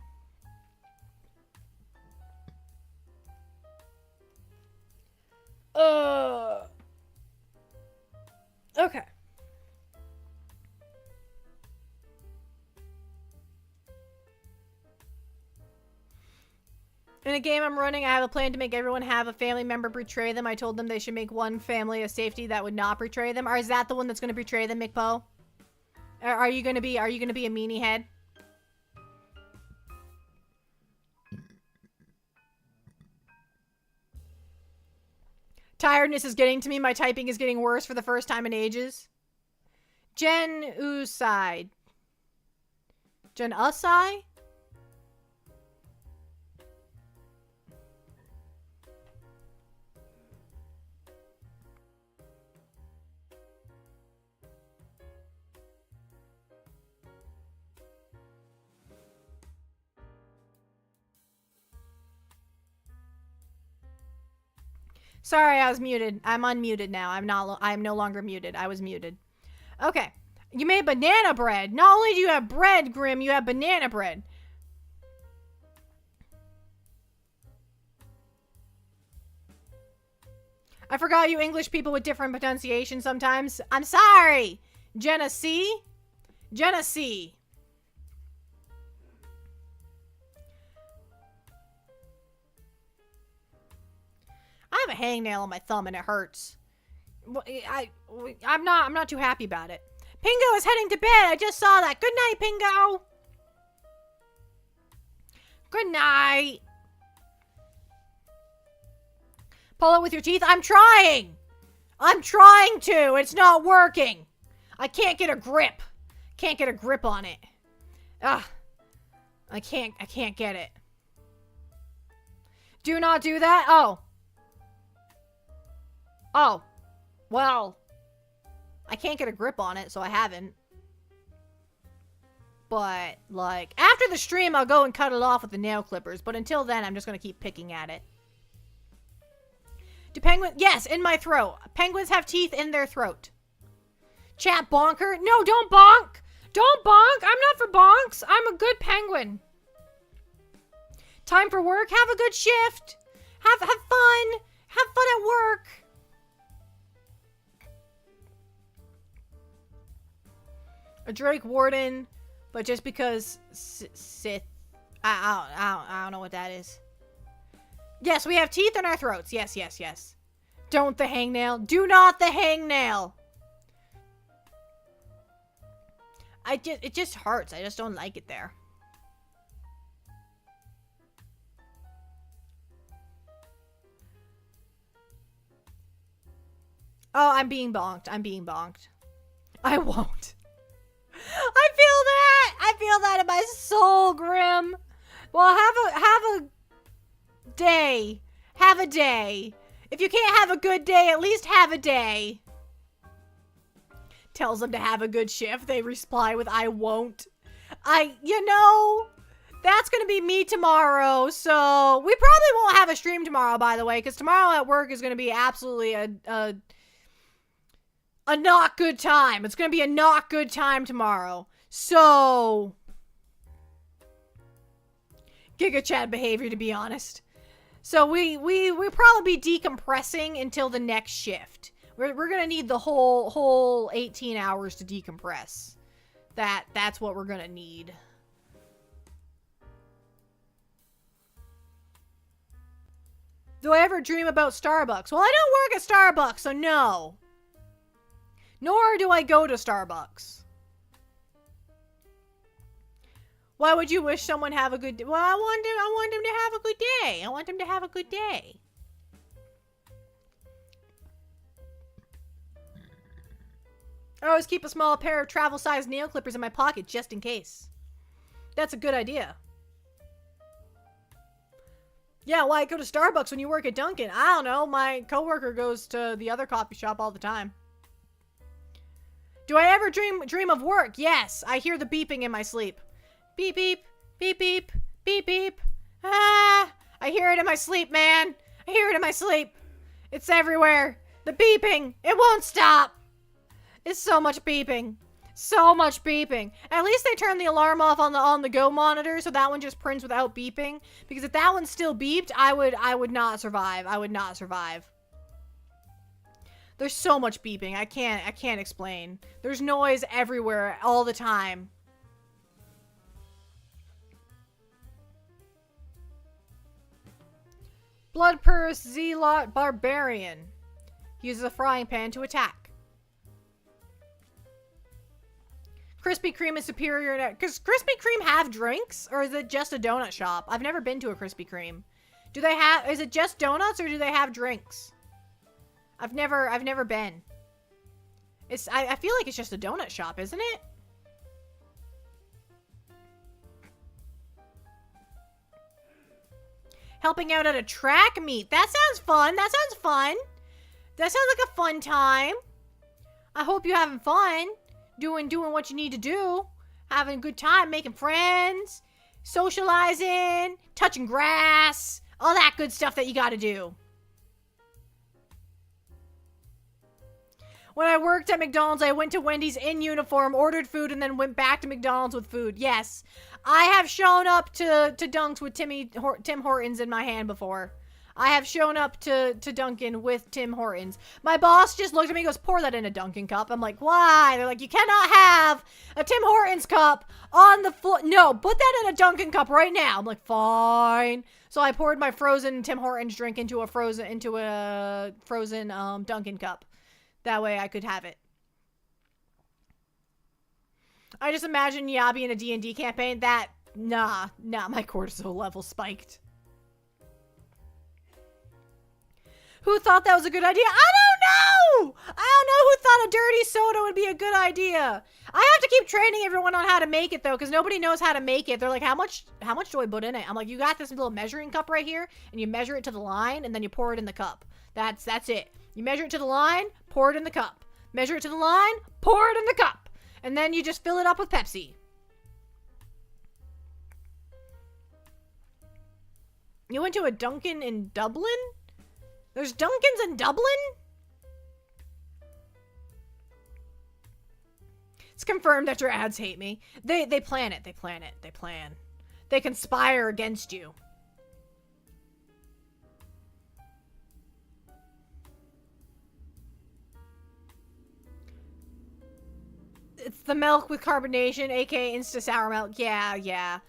Okay. In a game I'm running, I have a plan to make everyone have a family member betray them. I told them they should make one family of safety that would not betray them. Or is that the one that's going to betray them, McPo? Are you going to be a meanie head? Tiredness is getting to me. My typing is getting worse for the first time in ages. Gen Usai. Gen Usai? Sorry, I was muted. I'm unmuted now. I'm no longer muted. I was muted. Okay. You made banana bread. Not only do you have bread, Grim, you have banana bread. I forgot you English people with different pronunciation sometimes. I'm sorry. Jenna C? Jenna C. I have a hangnail on my thumb and it hurts. I'm not too happy about it. Pingo is heading to bed. I just saw that. Good night, Pingo. Good night. Pull it with your teeth. I'm trying. I'm trying to. It's not working. I can't get a grip. Can't get a grip on it. Ugh. I can't get it. Do not do that. Oh. Oh. Well. I can't get a grip on it, so I haven't. But, like, after the stream, I'll go and cut it off with the nail clippers. But until then, I'm just going to keep picking at it. Do penguins... Yes, in my throat. Penguins have teeth in their throat. Chat bonker. No, don't bonk. Don't bonk. I'm not for bonks. I'm a good penguin. Time for work. Have a good shift. Have fun. Have fun at work. A Drake Warden, but just because Sith, I don't know what that is. Yes, we have teeth in our throats. Yes, yes, yes. Don't the hangnail. Do not the hangnail. It just hurts. I just don't like it there. Oh, I'm being bonked. I'm being bonked. I won't. I feel that. I feel that in my soul, Grim. Well, have a day. Have a day. If you can't have a good day, at least have a day. Tells them to have a good shift. They reply with, I won't. You know, that's going to be me tomorrow. So we probably won't have a stream tomorrow, by the way, because tomorrow at work is going to be absolutely a not good time. It's going to be a not good time tomorrow. So, Giga Chad behavior, to be honest. So we'll probably be decompressing until the next shift. We're going to need the whole 18 hours to decompress. That's what we're going to need. Do I ever dream about Starbucks? Well, I don't work at Starbucks, so no. Nor do I go to Starbucks. Why would you wish someone have a good day? Well, I want them to have a good day. I want them to have a good day. I always keep a small pair of travel-sized nail clippers in my pocket just in case. That's a good idea. Yeah, why go to Starbucks when you work at Dunkin'? I don't know. My coworker goes to the other coffee shop all the time. Do I ever dream of work? Yes, I hear the beeping in my sleep. Beep, beep, beep, beep, beep, beep. Ah, I hear it in my sleep, man. I hear it in my sleep. It's everywhere. The beeping. It won't stop. It's so much beeping. So much beeping. At least they turned the alarm off on the Go monitor, so that one just prints without beeping. Because if that one still beeped, I would not survive. I would not survive. There's so much beeping. I can't explain. There's noise everywhere all the time. Bloodpurse Zealot Barbarian. Uses a frying pan to attack. Krispy Kreme is superior. Does Krispy Kreme have drinks? Or is it just a donut shop? I've never been to a Krispy Kreme. Do they have... Is it just donuts or do they have drinks? I've never been. I feel like it's just a donut shop, isn't it? Helping out at a track meet. That sounds fun. That sounds fun. That sounds like a fun time. I hope you're having fun. Doing what you need to do. Having a good time. Making friends. Socializing. Touching grass. All that good stuff that you gotta do. When I worked at McDonald's, I went to Wendy's in uniform, ordered food, and then went back to McDonald's with food. Yes. I have shown up to Dunks with Tim Hortons in my hand before. I have shown up to Dunkin' with Tim Hortons. My boss just looked at me and goes, pour that in a Dunkin' cup. I'm like, why? They're like, you cannot have a Tim Hortons cup on the floor. No, put that in a Dunkin' cup right now. I'm like, fine. So I poured my frozen Tim Hortons drink into a frozen Dunkin' cup. That way I could have it. I just imagine Yabi in a D&D campaign. Nah, my cortisol level spiked. Who thought that was a good idea? I don't know who thought a dirty soda would be a good idea. I have to keep training everyone on how to make it, though, because nobody knows how to make it. They're like, how much do I put in it? I'm like, you got this little measuring cup right here, and you measure it to the line, and then you pour it in the cup. That's it. You measure it to the line, pour it in the cup. Measure it to the line, pour it in the cup. And then you just fill it up with Pepsi. You went to a Dunkin' in Dublin? There's Dunkins in Dublin? It's confirmed that your ads hate me. They plan it. They plan. They conspire against you. It's the milk with carbonation, aka Insta Sour Milk. Yeah.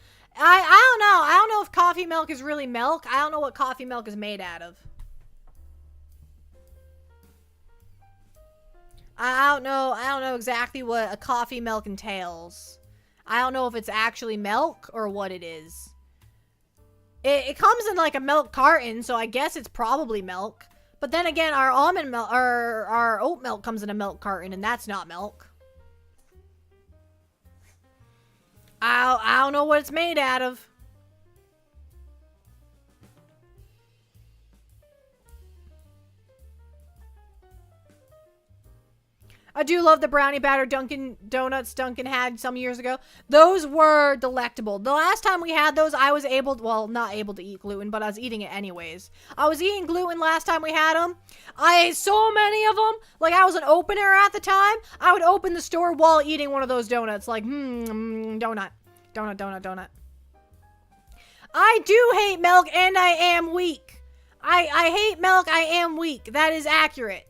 I don't know if coffee milk is really milk. I don't know what coffee milk is made out of. I don't know exactly what a coffee milk entails. I don't know if it's actually milk or what it is. It comes in like a milk carton, so I guess it's probably milk. But then again, our almond milk, our oat milk comes in a milk carton, and that's not milk. I don't know what it's made out of. I do love the brownie batter Dunkin' Donuts Dunkin' had some years ago. Those were delectable. The last time we had those, I was not able to eat gluten, but I was eating it anyways. I was eating gluten last time we had them. I ate so many of them. Like, I was an opener at the time. I would open the store while eating one of those donuts. Like, donut. I do hate milk, and I am weak. I hate milk, I am weak. That is accurate.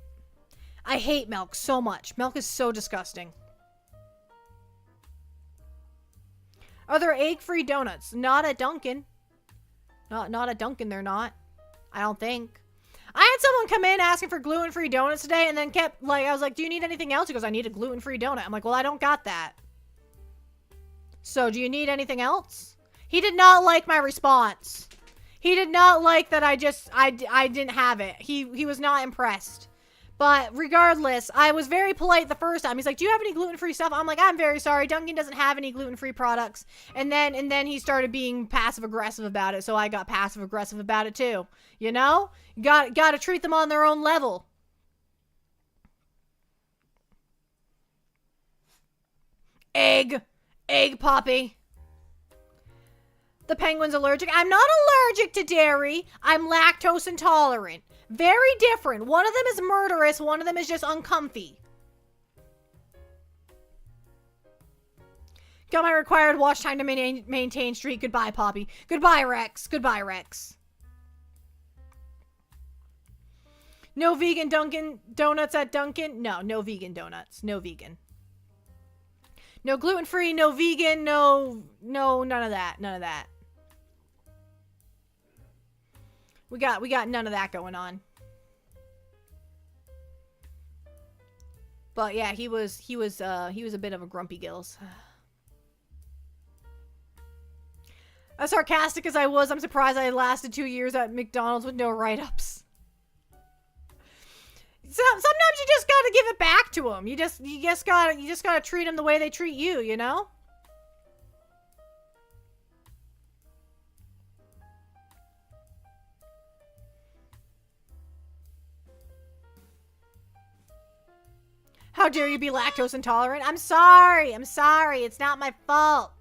I hate milk so much. Milk is so disgusting. Are there egg-free donuts? Not at Dunkin'. Not at Dunkin', they're not. I don't think. I had someone come in asking for gluten-free donuts today and then kept, like, I was like, do you need anything else? He goes, I need a gluten-free donut. I'm like, well, I don't got that. So, do you need anything else? He did not like my response. He did not like that I didn't have it. He was not impressed. But regardless, I was very polite the first time. He's like, do you have any gluten-free stuff? I'm like, I'm very sorry. Dunkin' doesn't have any gluten-free products. And then he started being passive-aggressive about it, so I got passive-aggressive about it too. You know? Got to treat them on their own level. Egg Poppy. The penguin's allergic. I'm not allergic to dairy. I'm lactose intolerant. Very different. One of them is murderous. One of them is just uncomfy. Got my required watch time to maintain streak. Goodbye, Poppy. Goodbye, Rex. Goodbye, Rex. No vegan Dunkin' Donuts at Dunkin'? No, no vegan donuts. No vegan. No gluten-free, no vegan, no, none of that. None of that. We got none of that going on. But yeah, he was a bit of a grumpy gills. As sarcastic as I was, I'm surprised I lasted 2 years at McDonald's with no write-ups. Sometimes you just gotta give it back to them. You just gotta treat them the way they treat you, you know? How dare you be lactose intolerant? I'm sorry. I'm sorry. It's not my fault.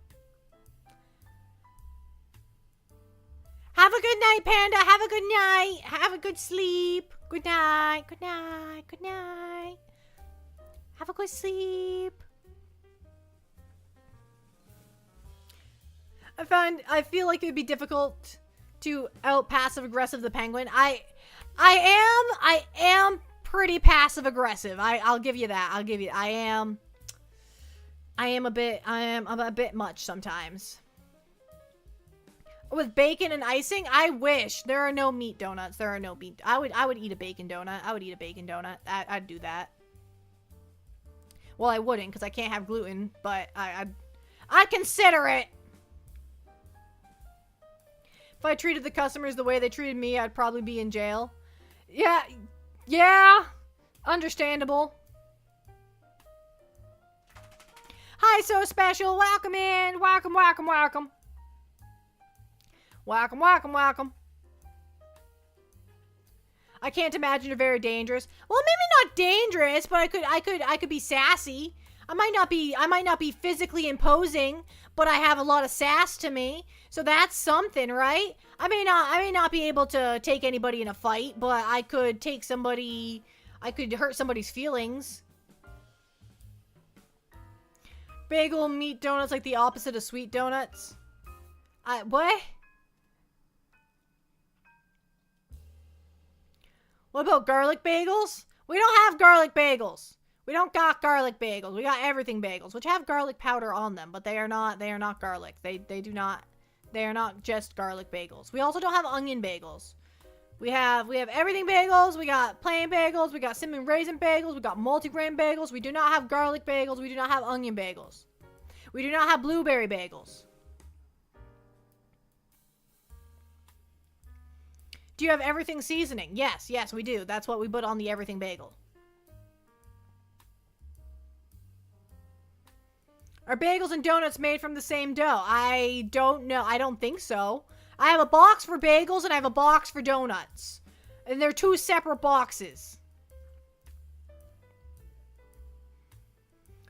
Have a good night, Panda. Have a good night. Have a good sleep. Good night. Good night. Good night. Have a good sleep. I feel like it would be difficult to out passive aggressive the penguin. I am pretty passive aggressive. I'll give you that. I'll give you. I am a bit much sometimes. With bacon and icing, I wish. There are no meat donuts. There are no meat. I would eat a bacon donut. I would eat a bacon donut. I'd do that. Well, I wouldn't because I can't have gluten, but I'd consider it. If I treated the customers the way they treated me, I'd probably be in jail. Yeah. Understandable. Hi, So Special. Welcome in. Welcome, welcome, welcome. Welcome, welcome, welcome. I can't imagine you're very dangerous. Well, maybe not dangerous, but I could be sassy. I might not be physically imposing, but I have a lot of sass to me. So that's something, right? I may not be able to take anybody in a fight, but I could hurt somebody's feelings. Bagel meat donuts like the opposite of sweet donuts. What? What about garlic bagels? We don't have garlic bagels. We don't got garlic bagels. We got everything bagels, which have garlic powder on them, but they are not garlic. They are not just garlic bagels. We also don't have onion bagels. We have everything bagels. We got plain bagels. We got cinnamon raisin bagels. We got multigrain bagels. We do not have garlic bagels. We do not have onion bagels. We do not have blueberry bagels. Do you have everything seasoning? Yes, we do. That's what we put on the everything bagel. Are bagels and donuts made from the same dough? I don't know. I don't think so. I have a box for bagels and I have a box for donuts. And they're two separate boxes.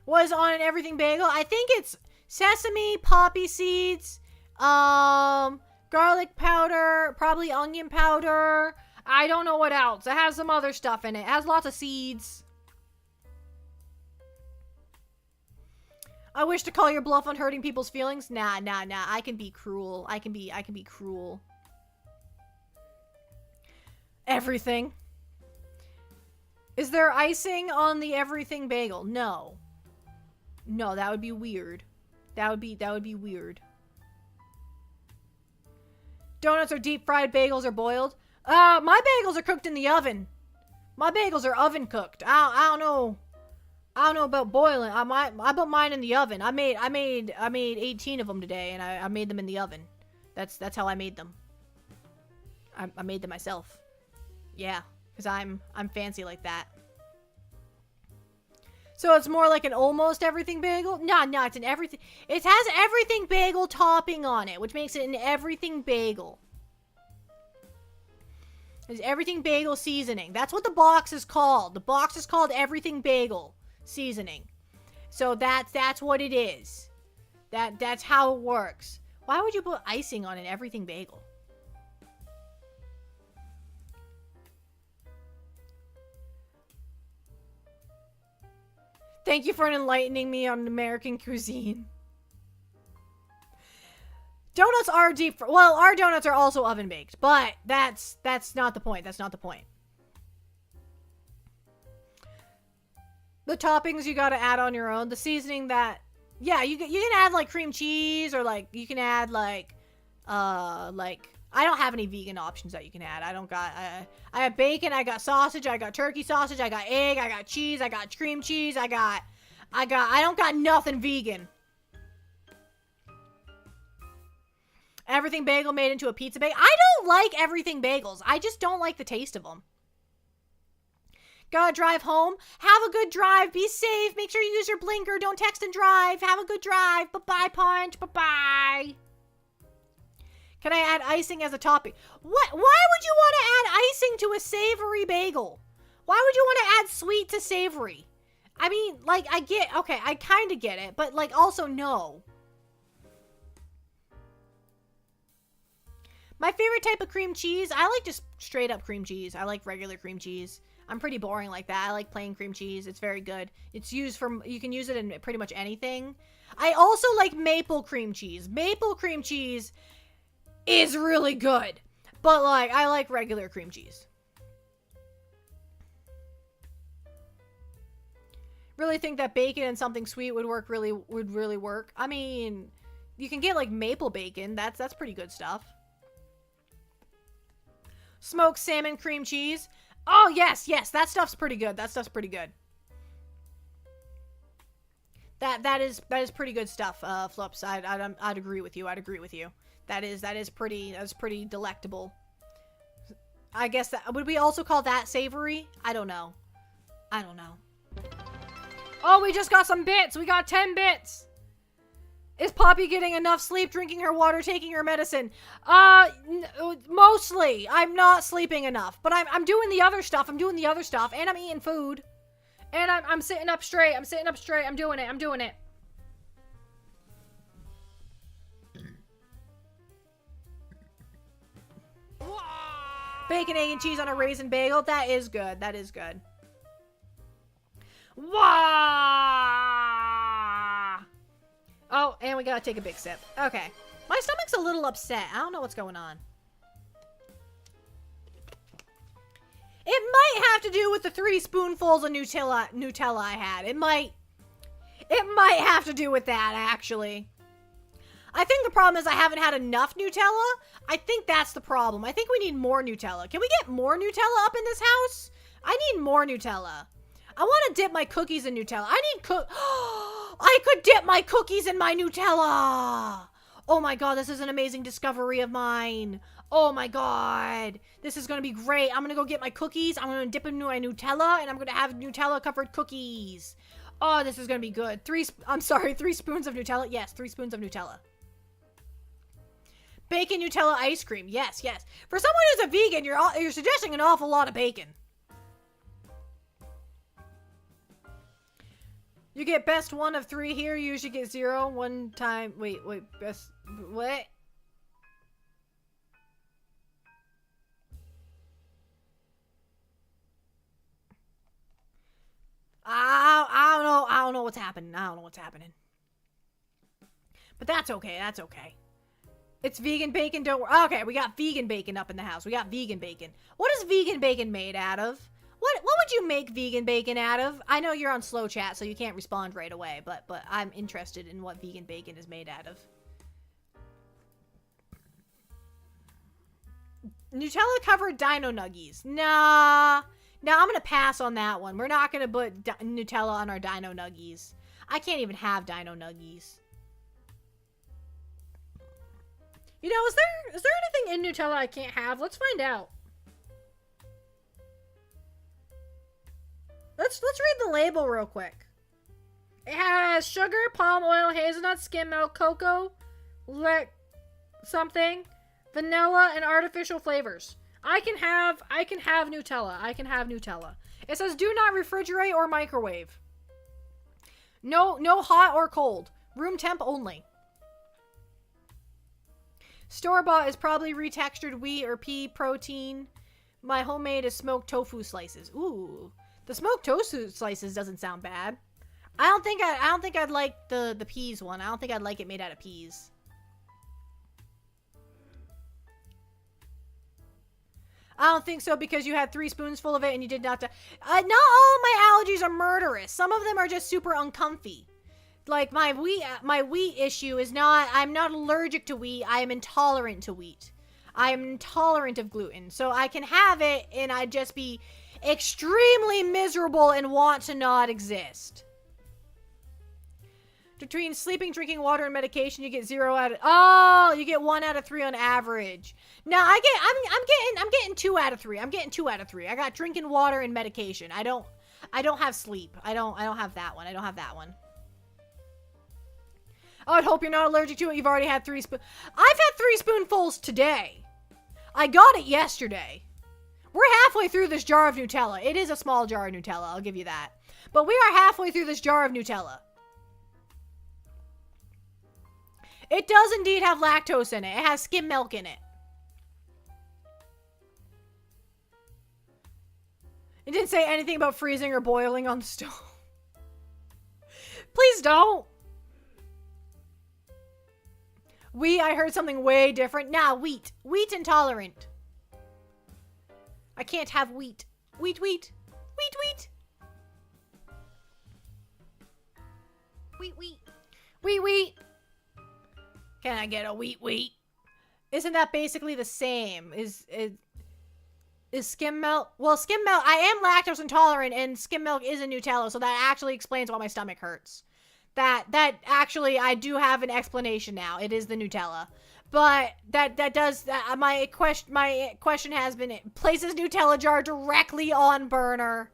What is on an everything bagel? I think it's sesame, poppy seeds, garlic powder, probably onion powder. I don't know what else. It has some other stuff in it. It has lots of seeds. I wish to call your bluff on hurting people's feelings. Nah. I can be cruel. I can be cruel. Everything. Is there icing on the everything bagel? No. No, that would be weird. That would be weird. Donuts are deep fried, bagels are boiled. My bagels are cooked in the oven. My bagels are oven cooked. I don't know. I don't know about boiling. I put mine in the oven. I made 18 of them today, and I made them in the oven. That's how I made them. I made them myself. Yeah, because I'm fancy like that. So it's more like an almost everything bagel? No, it's an everything. It has everything bagel topping on it, which makes it an everything bagel. It's everything bagel seasoning. That's what the box is called. The box is called everything bagel seasoning. So that's what it is. That's how it works. Why would you put icing on an everything bagel? Thank you for enlightening me on American cuisine. Donuts are deep. Well, our donuts are also oven baked, but that's not the point. That's not the point. The toppings you gotta add on your own. The seasoning that, yeah, you can add like cream cheese or like you can add like I don't have any vegan options that you can add. I have bacon, I got sausage, I got turkey sausage, I got egg, I got cheese, I got cream cheese, I don't got nothing vegan. Everything bagel made into a pizza bagel. I don't like everything bagels. I just don't like the taste of them. Gotta drive home. Have a good drive. Be safe. Make sure you use your blinker. Don't text and drive. Have a good drive. Bye-bye, Punch. Bye-bye. Can I add icing as a topping? What? Why would you want to add icing to a savory bagel? Why would you want to add sweet to savory? I mean, like, okay, I kind of get it, but, like, also no. My favorite type of cream cheese, I like just straight up cream cheese. I like regular cream cheese. I'm pretty boring like that. I like plain cream cheese. It's very good. It's used for, you can use it in pretty much anything. I also like maple cream cheese. Maple cream cheese is really good. But like, I like regular cream cheese. Really think that bacon and something sweet would really work. I mean, you can get like maple bacon. That's pretty good stuff. Smoked salmon cream cheese. Oh, yes, that stuff's pretty good. That stuff's pretty good. That is pretty good stuff, Flips. I'd agree with you. I'd agree with you. That is pretty delectable. I guess that, would we also call that savory? I don't know. Oh, we just got some bits. We got 10 bits. Is Poppy getting enough sleep, drinking her water, taking her medicine? Mostly. I'm not sleeping enough, but I'm doing the other stuff. And I'm eating food. And I'm sitting up straight. I'm doing it. Bacon, egg, and cheese on a raisin bagel. That is good. Wah! Oh, and we gotta take a big sip. Okay. My stomach's a little upset. I don't know what's going on. It might have to do with the 3 spoonfuls of Nutella I had. It might have to do with that, actually. I think the problem is I haven't had enough Nutella. I think that's the problem. I think we need more Nutella. Can we get more Nutella up in this house? I need more Nutella. I want to dip my cookies in Nutella. I could dip my cookies in my Nutella. Oh my god, this is an amazing discovery of mine. Oh my god. This is going to be great. I'm going to go get my cookies. I'm going to dip them into my Nutella, and I'm going to have Nutella-covered cookies. Oh, this is going to be good. 3 spoons of Nutella. Yes, 3 spoons of Nutella. Bacon Nutella ice cream. Yes. For someone who's a vegan, you're suggesting an awful lot of bacon. You get best 1 of 3 here. You usually get 0 one time. Wait. Best. What? I don't know what's happening. But that's okay. It's vegan bacon. Don't worry. Okay, we got vegan bacon up in the house. What is vegan bacon made out of? What would you make vegan bacon out of? I know you're on slow chat, so you can't respond right away, but I'm interested in what vegan bacon is made out of. Nutella covered dino nuggies. Nah, I'm gonna pass on that one. We're not gonna put Nutella on our dino nuggies. I can't even have dino nuggies. You know, is there anything in Nutella I can't have? Let's find out. Let's read the label real quick. It has sugar, palm oil, hazelnut, skim milk, cocoa, something, vanilla, and artificial flavors. I can have Nutella. It says do not refrigerate or microwave. No hot or cold. Room temp only. Store-bought is probably retextured wheat or pea protein. My homemade is smoked tofu slices. Ooh, the smoked tofu slices doesn't sound bad. I don't think I'd like the peas one. I don't think I'd like it made out of peas. I don't think so because you had 3 spoonsful of it and you did not. Not all of my allergies are murderous. Some of them are just super uncomfy. Like my wheat issue is not. I'm not allergic to wheat. I am intolerant to wheat. I am intolerant of gluten, so I can have it and I'd just be extremely miserable and want to not exist. Between sleeping, drinking water, and medication, you get 0 out of... Oh, you get 1 out of 3 on average. No, I'm getting 2 out of 3. I'm getting 2 out of 3. I got drinking water and medication. I don't have sleep. I don't have that one. I don't have that one. I would hope you're not allergic to it. You've already had 3 spoons. I've had 3 spoonfuls today. I got it yesterday. We're halfway through this jar of Nutella. It is a small jar of Nutella, I'll give you that. But we are halfway through this jar of Nutella. It does indeed have lactose in it. It has skim milk in it. It didn't say anything about freezing or boiling on the stove. Please don't. I heard something way different. Nah, wheat. Wheat intolerant. I can't have wheat. Wheat. Wheat. Can I get a wheat? Isn't that basically the same? Is skim milk? Well, skim milk, I am lactose intolerant and skim milk is a Nutella, so that actually explains why my stomach hurts. That actually, I do have an explanation now. It is the Nutella. But that does, my question has been, it places Nutella jar directly on burner.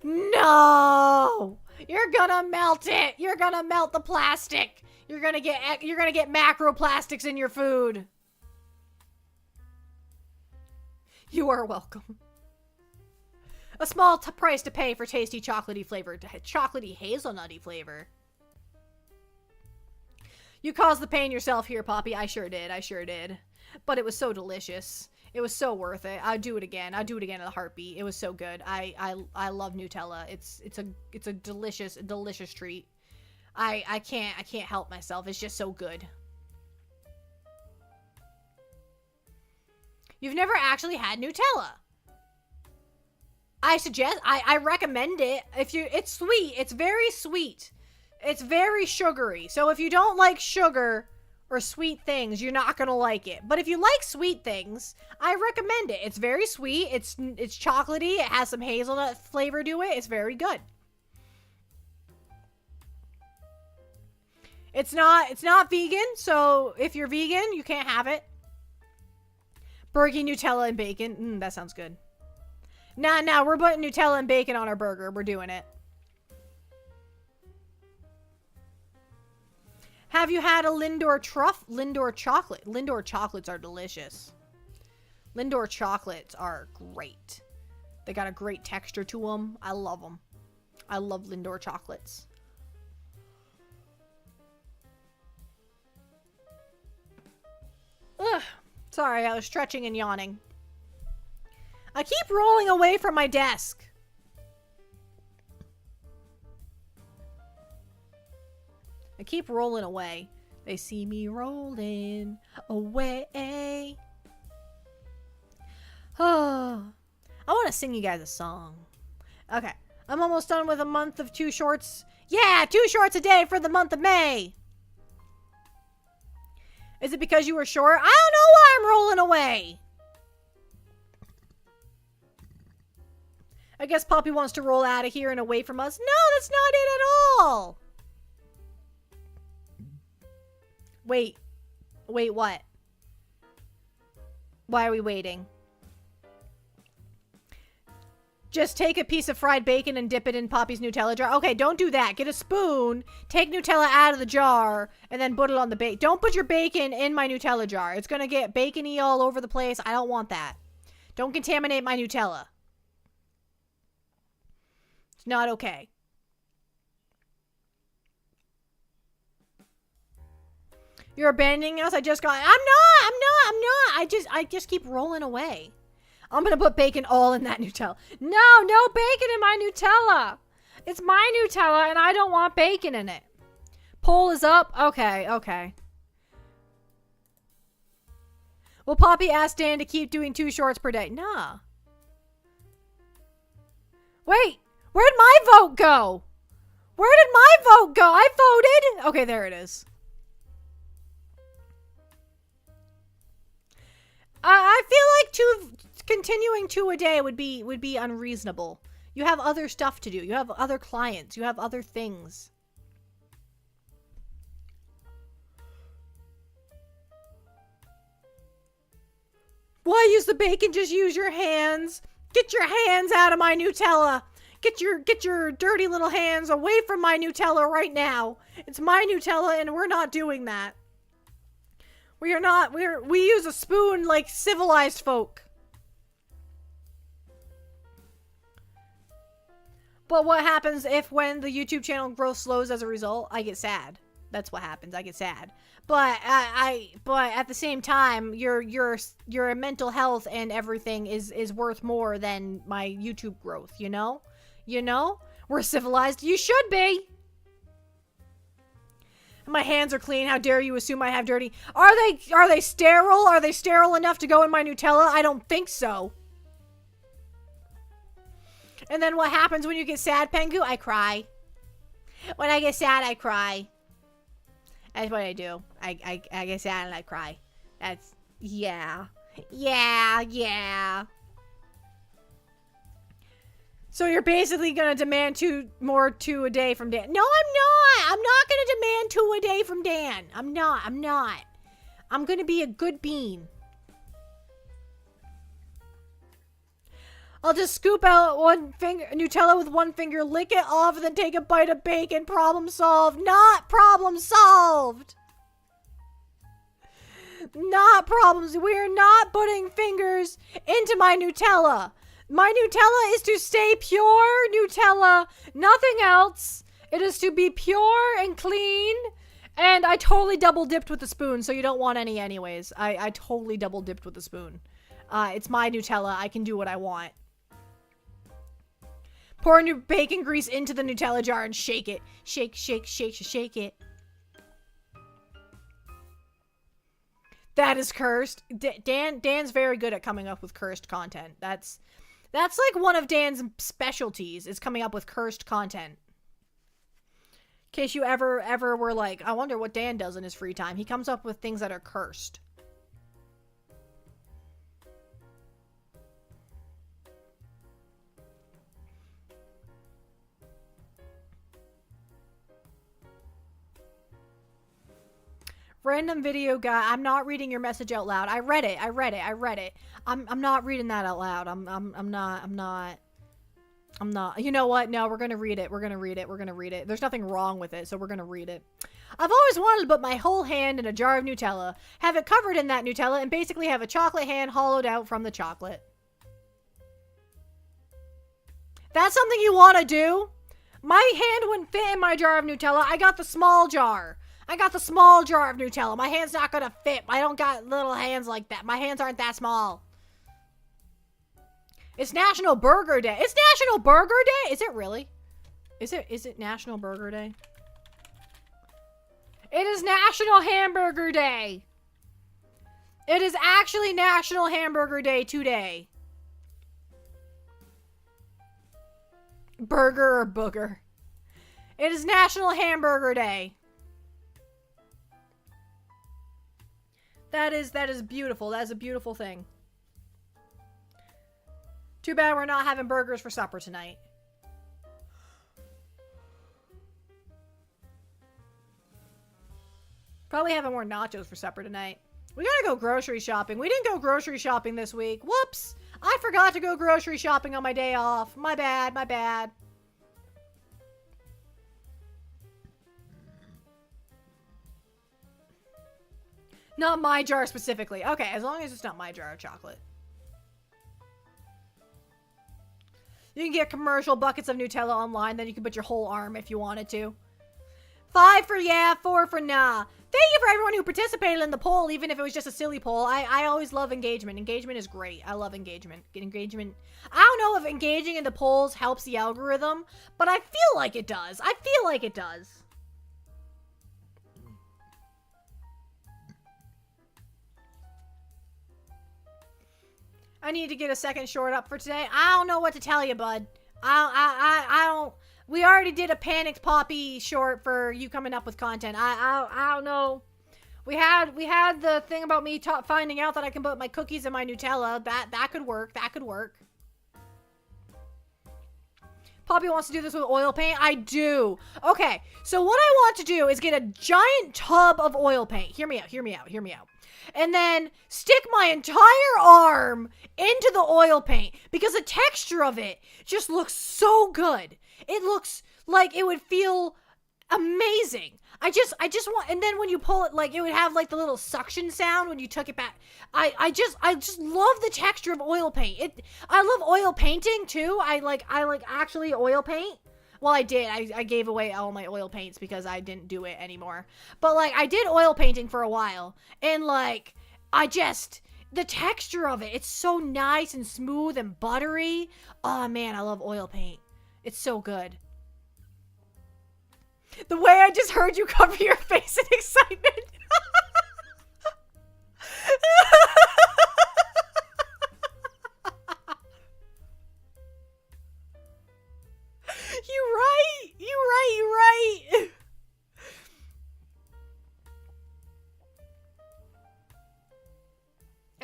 No! You're gonna melt it! You're gonna melt the plastic! You're gonna get macroplastics in your food. You are welcome. A small price to pay for tasty chocolatey flavor. Chocolatey hazelnutty flavor. You caused the pain yourself here, Poppy. I sure did. But it was so delicious. It was so worth it. I'd do it again. I'd do it again in a heartbeat. It was so good. I love Nutella. It's a delicious treat. I can't help myself. It's just so good. You've never actually had Nutella. I recommend it. It's sweet. It's very sweet. It's very sugary. So if you don't like sugar or sweet things, you're not gonna like it. But if you like sweet things, I recommend it. It's very sweet. It's chocolatey. It has some hazelnut flavor to it. It's very good. It's not vegan, so if you're vegan, you can't have it. Burger, Nutella, and bacon. That sounds good. Nah, we're putting Nutella and bacon on our burger. We're doing it. Have you had a Lindor chocolate? Lindor chocolates are delicious. Lindor chocolates are great. They got a great texture to them. I love them. I love Lindor chocolates. Ugh. Sorry, I was stretching and yawning. I keep rolling away from my desk. I keep rolling away. They see me rolling away. Oh, I want to sing you guys a song. Okay, I'm almost done with a month of 2 shorts. Yeah, 2 shorts a day for the month of May. Is it because you were short? I don't know why I'm rolling away. I guess Poppy wants to roll out of here and away from us. No, that's not it at all. Wait, what? Why are we waiting? Just take a piece of fried bacon and dip it in Poppy's Nutella jar. Okay, don't do that. Get a spoon, take Nutella out of the jar, and then put it on the bacon. Don't put your bacon in my Nutella jar. It's gonna get bacony all over the place. I don't want that. Don't contaminate my Nutella. It's not okay. You're abandoning us? I'm not. I just keep rolling away. I'm gonna put bacon all in that Nutella. No bacon in my Nutella. It's my Nutella and I don't want bacon in it. Poll is up. Okay. Well, Poppy asked Dan to keep doing 2 shorts per day. Nah. Wait, where'd my vote go? Where did my vote go? I voted. Okay, there it is. I feel like continuing 2 a day would be unreasonable. You have other stuff to do. You have other clients. You have other things. Why use the bacon? Just use your hands. Get your hands out of my Nutella. Get your dirty little hands away from my Nutella right now. It's my Nutella and we're not doing that. We use a spoon like civilized folk. But what happens if when the YouTube channel growth slows as a result? I get sad. That's what happens. I get sad. But but at the same time, your mental health and everything is worth more than my YouTube growth, you know? You know? We're civilized. You should be. My hands are clean. How dare you assume I have dirty? Are they sterile? Are they sterile enough to go in my Nutella? I don't think so. And then what happens when you get sad, Pengu? I cry. When I get sad, I cry. That's what I do. I get sad and I cry. That's, yeah. Yeah. So you're basically going to demand 2 a day from Dan. No, I'm not. I'm not going to demand 2 a day from Dan. I'm not. I'm going to be a good bean. I'll just scoop out Nutella with 1 finger, lick it off, and then take a bite of bacon. Problem solved. Not problem solved. Not problems. We're not putting fingers into my Nutella. My Nutella is to stay pure Nutella. Nothing else. It is to be pure and clean. And I totally double dipped with the spoon, so you don't want any anyways. I totally double dipped with the spoon. It's my Nutella. I can do what I want. Pour your bacon grease into the Nutella jar and shake it. Shake it. That is cursed. Dan's very good at coming up with cursed content. That's like one of Dan's specialties, is coming up with cursed content. In case you ever were like, I wonder what Dan does in his free time. He comes up with things that are cursed. Random video guy. I'm not reading your message out loud. I read it. I'm not reading that out loud. I'm not. You know what? No, we're gonna read it. We're gonna read it. There's nothing wrong with it, so we're gonna read it. I've always wanted to put my whole hand in a jar of Nutella, have it covered in that Nutella, and basically have a chocolate hand hollowed out from the chocolate. That's something you want to do? My hand wouldn't fit in my jar of Nutella. I got the small jar. of Nutella. My hand's not gonna fit. I don't got little hands like that. My hands aren't that small. It's National Burger Day. It's National Burger Day? Is it really? Is it National Burger Day? It is National Hamburger Day. It is actually National Hamburger Day today. Burger or booger? It is National Hamburger Day. That is beautiful. That is a beautiful thing. Too bad we're not having burgers for supper tonight. Probably having more nachos for supper tonight. We gotta go grocery shopping. We didn't go grocery shopping this week. Whoops! I forgot to go grocery shopping on my day off. My bad. Not my jar specifically. Okay, as long as it's not my jar of chocolate. You can get commercial buckets of Nutella online, then you can put your whole arm if you wanted to. 5 for yeah, 4 for nah. Thank you for everyone who participated in the poll, even if it was just a silly poll. I always love engagement. Engagement is great. I love engagement. Engagement. I don't know if engaging in the polls helps the algorithm, but I feel like it does. I feel like it does. I need to get a second short up for today. I don't know what to tell you, bud. I don't. We already did a panicked Poppy short for you coming up with content. I don't know. We had the thing about me finding out that I can put my cookies in my Nutella. That could work. That could work. Poppy wants to do this with oil paint. I do. Okay, so what I want to do is get a giant tub of oil paint. Hear me out. Hear me out. Hear me out. And then stick my entire arm into the oil paint because the texture of it just looks so good. It looks like it would feel amazing. I just want, and then when you pull it, like it would have like the little suction sound when you took it back. I just love the texture of oil paint. I love oil painting too. I like actually oil paint. Well, I did. I gave away all my oil paints because I didn't do it anymore. But, like, I did oil painting for a while. And, like, the texture of it, it's so nice and smooth and buttery. Oh, man, I love oil paint. It's so good. The way I just heard you cover your face in excitement. You're right.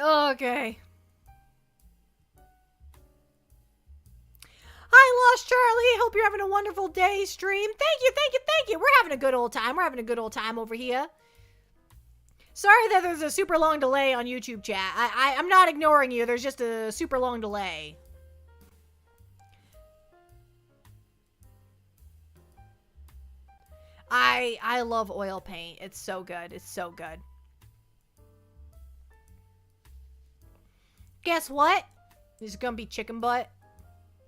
Okay. Hi, Lost Charlie. Hope you're having a wonderful day, stream. Thank you. We're having a good old time over here. Sorry that there's a super long delay on YouTube chat. I'm not ignoring you. There's just a super long delay. I love oil paint. It's so good. It's so good. Guess what? This is gonna be chicken butt.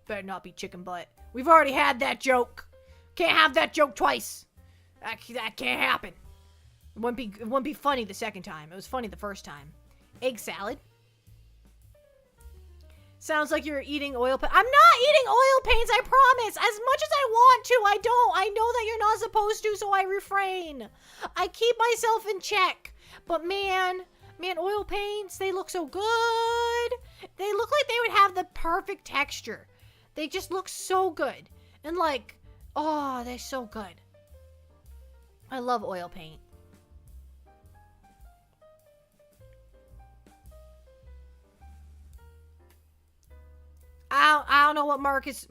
Better not be chicken butt. We've already had that joke. Can't have that joke twice. That can't happen. It wouldn't be funny the second time. It was funny the first time. Egg salad. Sounds like you're eating oil paint. I'm not eating oil paints, I promise. As much as I want to, I don't. I know that you're not supposed to, so I refrain. I keep myself in check. But man, oil paints, they look so good. They look like they would have the perfect texture. They just look so good. And like, oh, they're so good. I love oil paint. I don't know what Mark is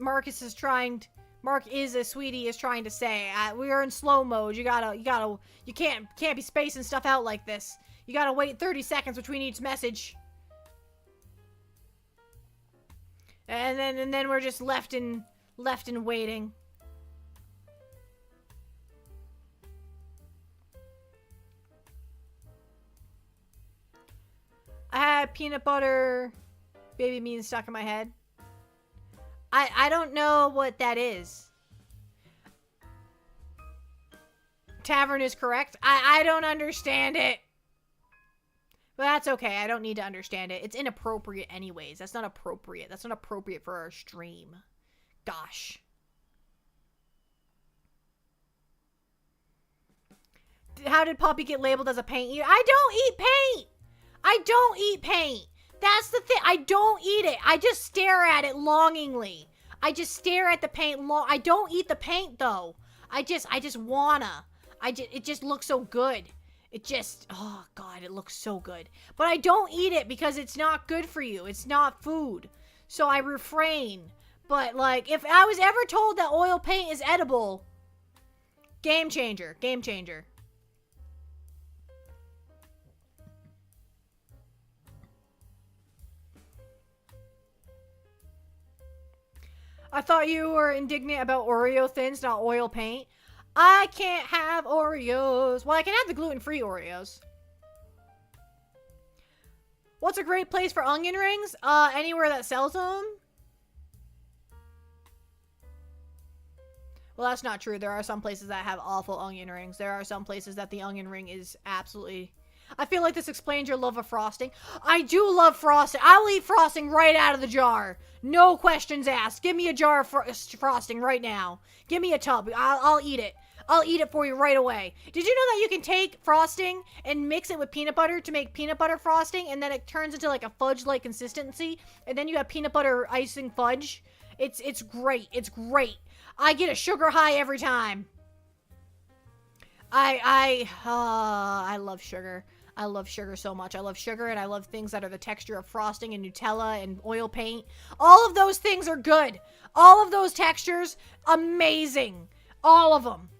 a sweetie is trying to say. We are in slow mode. You can't be spacing stuff out like this. You gotta wait 30 seconds between each message. And then we're just left in waiting. I had peanut butter baby beans stuck in my head. I don't know what that is. Tavern is correct. I don't understand it. But that's okay. I don't need to understand it. It's inappropriate anyways. That's not appropriate. That's not appropriate for our stream. Gosh. How did Poppy get labeled as a paint eater? I don't eat paint. I don't eat paint. That's the thing. I don't eat it. I just stare at it longingly. I just stare at the paint I don't eat the paint though. I just wanna. It just looks so good. It just, oh God, it looks so good. But I don't eat it because it's not good for you. It's not food. So I refrain. But like, if I was ever told that oil paint is edible, game changer, game changer. I thought you were indignant about Oreo thins, not oil paint. I can't have Oreos. Well, I can have the gluten-free Oreos. What's a great place for onion rings? Anywhere that sells them. Well, that's not true. There are some places that have awful onion rings. There are some places that the onion ring is absolutely... I feel like this explains your love of frosting. I do love frosting. I'll eat frosting right out of the jar. No questions asked. Give me a jar of frosting right now. Give me a tub. I'll eat it. I'll eat it for you right away. Did you know that you can take frosting and mix it with peanut butter to make peanut butter frosting, and then it turns into like a fudge-like consistency, and then you have peanut butter icing fudge? It's great. It's great. I get a sugar high every time. I love sugar. I love sugar so much. I love sugar, and I love things that are the texture of frosting and Nutella and oil paint. All of those things are good. All of those textures, amazing. All of them.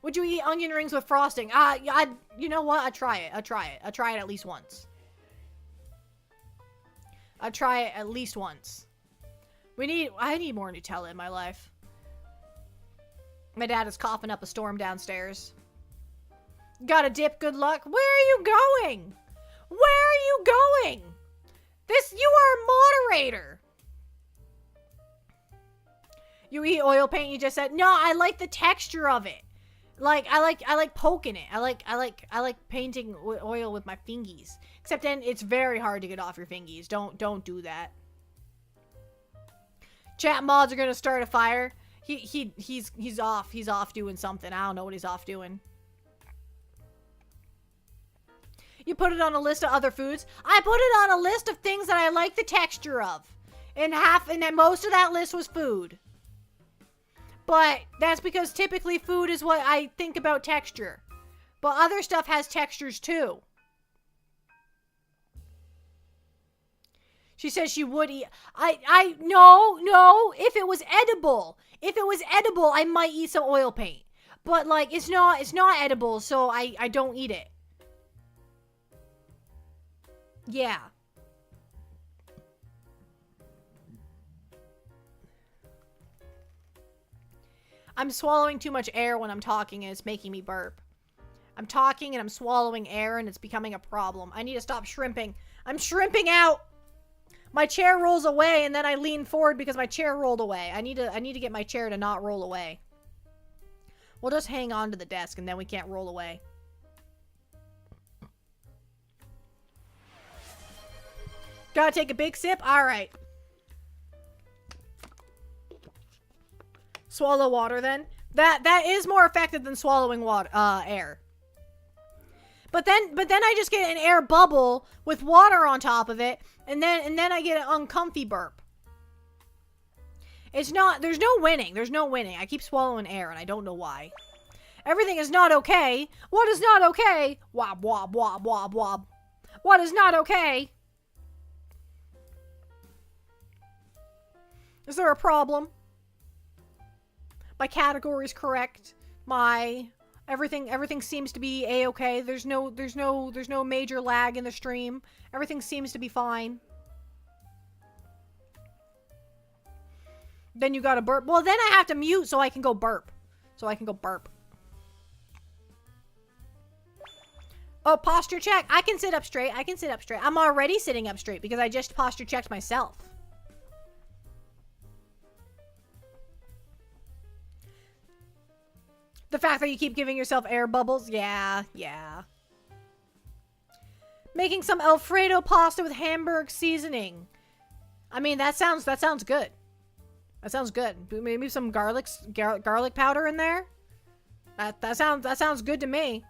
Would you eat onion rings with frosting? You know what? I'd try it. I'd try it. I'd try it at least once. I'd try it at least once. I need more Nutella in my life. My dad is coughing up a storm downstairs. Got a dip, good luck. Where are you going? Where are you going? You are a moderator. You eat oil paint, you just said. No, I like the texture of it. Like, I like poking it. I like painting oil with my fingies. Except then it's very hard to get off your fingies. Don't do that. Chat mods are gonna start a fire. He's off. He's off doing something. I don't know what he's off doing. You put it on a list of other foods. I put it on a list of things that I like the texture of. And then most of that list was food. But that's because typically food is what I think about texture. But other stuff has textures too. She says she would eat. No. If it was edible. If it was edible, I might eat some oil paint. But like, it's not edible, so I don't eat it. Yeah. I'm swallowing too much air when I'm talking and it's making me burp. I'm talking and I'm swallowing air and it's becoming a problem. I need to stop shrimping. I'm shrimping out. My chair rolls away and then I lean forward because my chair rolled away. I need to get my chair to not roll away. We'll just hang on to the desk and then we can't roll away. Gotta take a big sip? Alright. Swallow water then. That is more effective than swallowing water, air. But then I just get an air bubble with water on top of it, and then I get an uncomfy burp. There's no winning. There's no winning. I keep swallowing air and I don't know why. Everything is not okay. What is not okay? Wob, wob, wob, wob, wob. What is not okay? Is there a problem? My category is correct. Everything seems to be a-okay. There's no major lag in the stream. Everything seems to be fine. Then you gotta burp. Well, then I have to mute so I can go burp. Oh, posture check. I can sit up straight. I'm already sitting up straight because I just posture checked myself. The fact that you keep giving yourself air bubbles? Yeah. Making some Alfredo pasta with Hamburg seasoning. I mean, that sounds good. That sounds good. Maybe some garlic powder in there? That sounds good to me.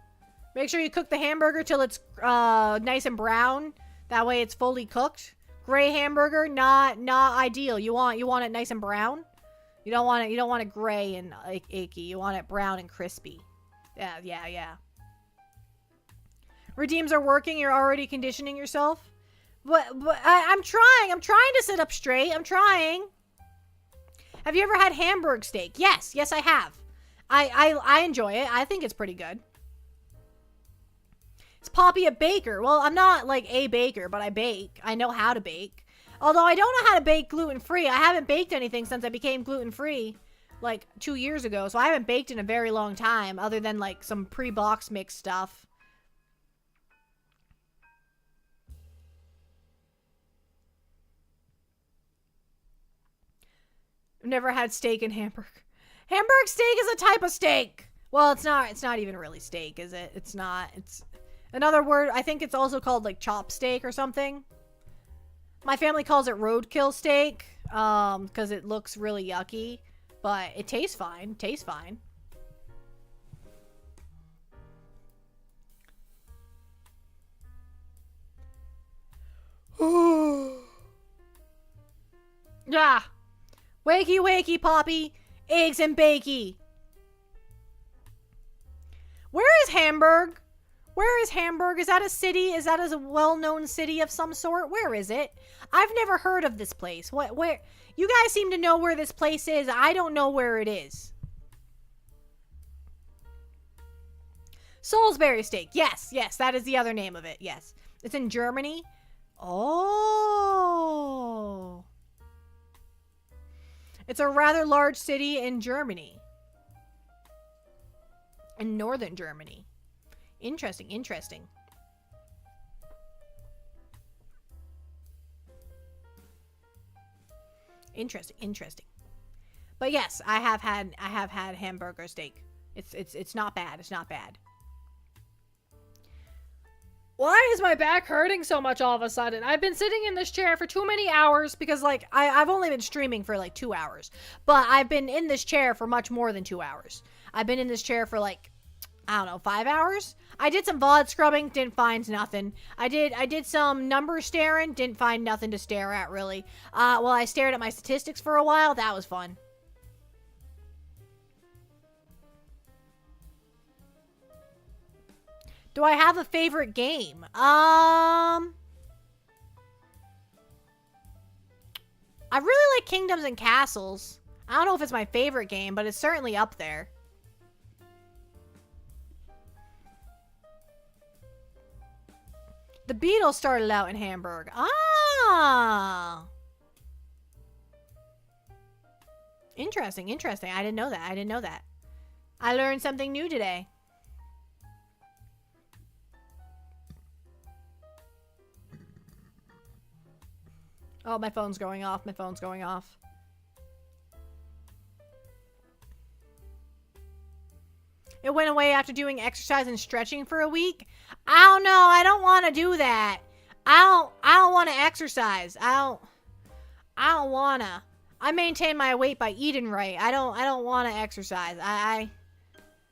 Make sure you cook the hamburger till it's nice and brown. That way it's fully cooked. Gray hamburger, not ideal. You want it nice and brown. You don't want it gray and icky. You want it brown and crispy. Yeah. Redeems are working. You're already conditioning yourself. But I'm trying. I'm trying to sit up straight. I'm trying. Have you ever had Hamburg steak? Yes, I have. I enjoy it. I think it's pretty good. Is Poppy a baker? Well, I'm not like a baker, but I bake. I know how to bake. Although I don't know how to bake gluten-free. I haven't baked anything since I became gluten-free like 2 years ago. So I haven't baked in a very long time other than like some pre-box mix stuff. I've never had steak in Hamburg. Hamburg steak is a type of steak. Well, it's not. It's not even really steak, is it? It's not. It's another word. I think it's also called like chop steak or something. My family calls it roadkill steak, because it looks really yucky, but it tastes fine. Tastes fine. Yeah. Wakey, wakey, Poppy. Eggs and bakey. Where is Hamburg? Where is Hamburg? Is that a city? Is that a well-known city of some sort? Where is it? I've never heard of this place. Where? You guys seem to know where this place is. I don't know where it is. Salisbury steak. Yes, yes, that is the other name of it. Yes. It's in Germany. Oh. It's a rather large city in Germany. In northern Germany. Interesting, interesting. Interesting, interesting. But yes, I have had hamburger steak. It's not bad. It's not bad. Why is my back hurting so much all of a sudden? I've been sitting in this chair for too many hours because, like, I've only been streaming for, like, 2 hours. But I've been in this chair for much more than 2 hours. I've been in this chair for, like, I don't know, 5 hours? I did some VOD scrubbing, didn't find nothing. I did some number staring, didn't find nothing to stare at, really. Well, I stared at my statistics for a while. That was fun. Do I have a favorite game? I really like Kingdoms and Castles. I don't know if it's my favorite game, but it's certainly up there. The Beatles started out in Hamburg. Ah! Interesting, interesting. I didn't know that. I didn't know that. I learned something new today. Oh, my phone's going off. My phone's going off. It went away after doing exercise and stretching for a week. I don't know. I don't want to do that. I don't want to exercise. I don't want to. I maintain my weight by eating right. I don't want to exercise. That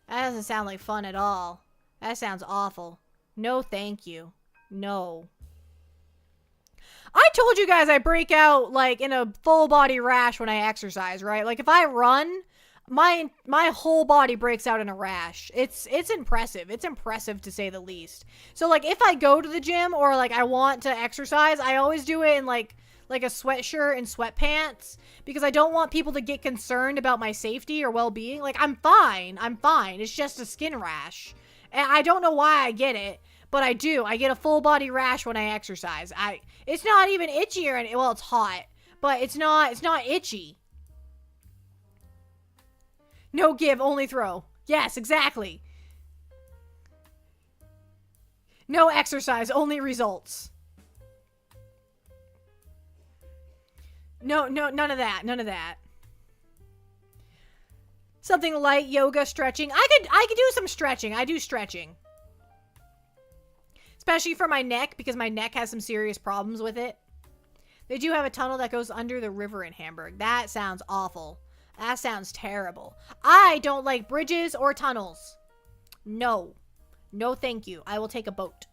doesn't sound like fun at all. That sounds awful. No, thank you. No. I told you guys I break out, like, in a full body rash when I exercise, right? Like, if I run, my whole body breaks out in a rash. It's impressive. It's impressive, to say the least. So, like, if I go to the gym or, like, I want to exercise, I always do it in, like a sweatshirt and sweatpants because I don't want people to get concerned about my safety or well-being. Like, I'm fine. I'm fine. It's just a skin rash. And I don't know why I get it. But I do. I get a full body rash when I exercise. It's not even itchy or anything. Well, it's hot, but it's not itchy. No give, only throw. Yes, exactly. No exercise, only results. No, none of that. None of that. Something light, yoga, stretching. I could do some stretching. I do stretching. Especially for my neck, because my neck has some serious problems with it. They do have a tunnel that goes under the river in Hamburg. That sounds awful. That sounds terrible. I don't like bridges or tunnels. No. No, thank you. I will take a boat.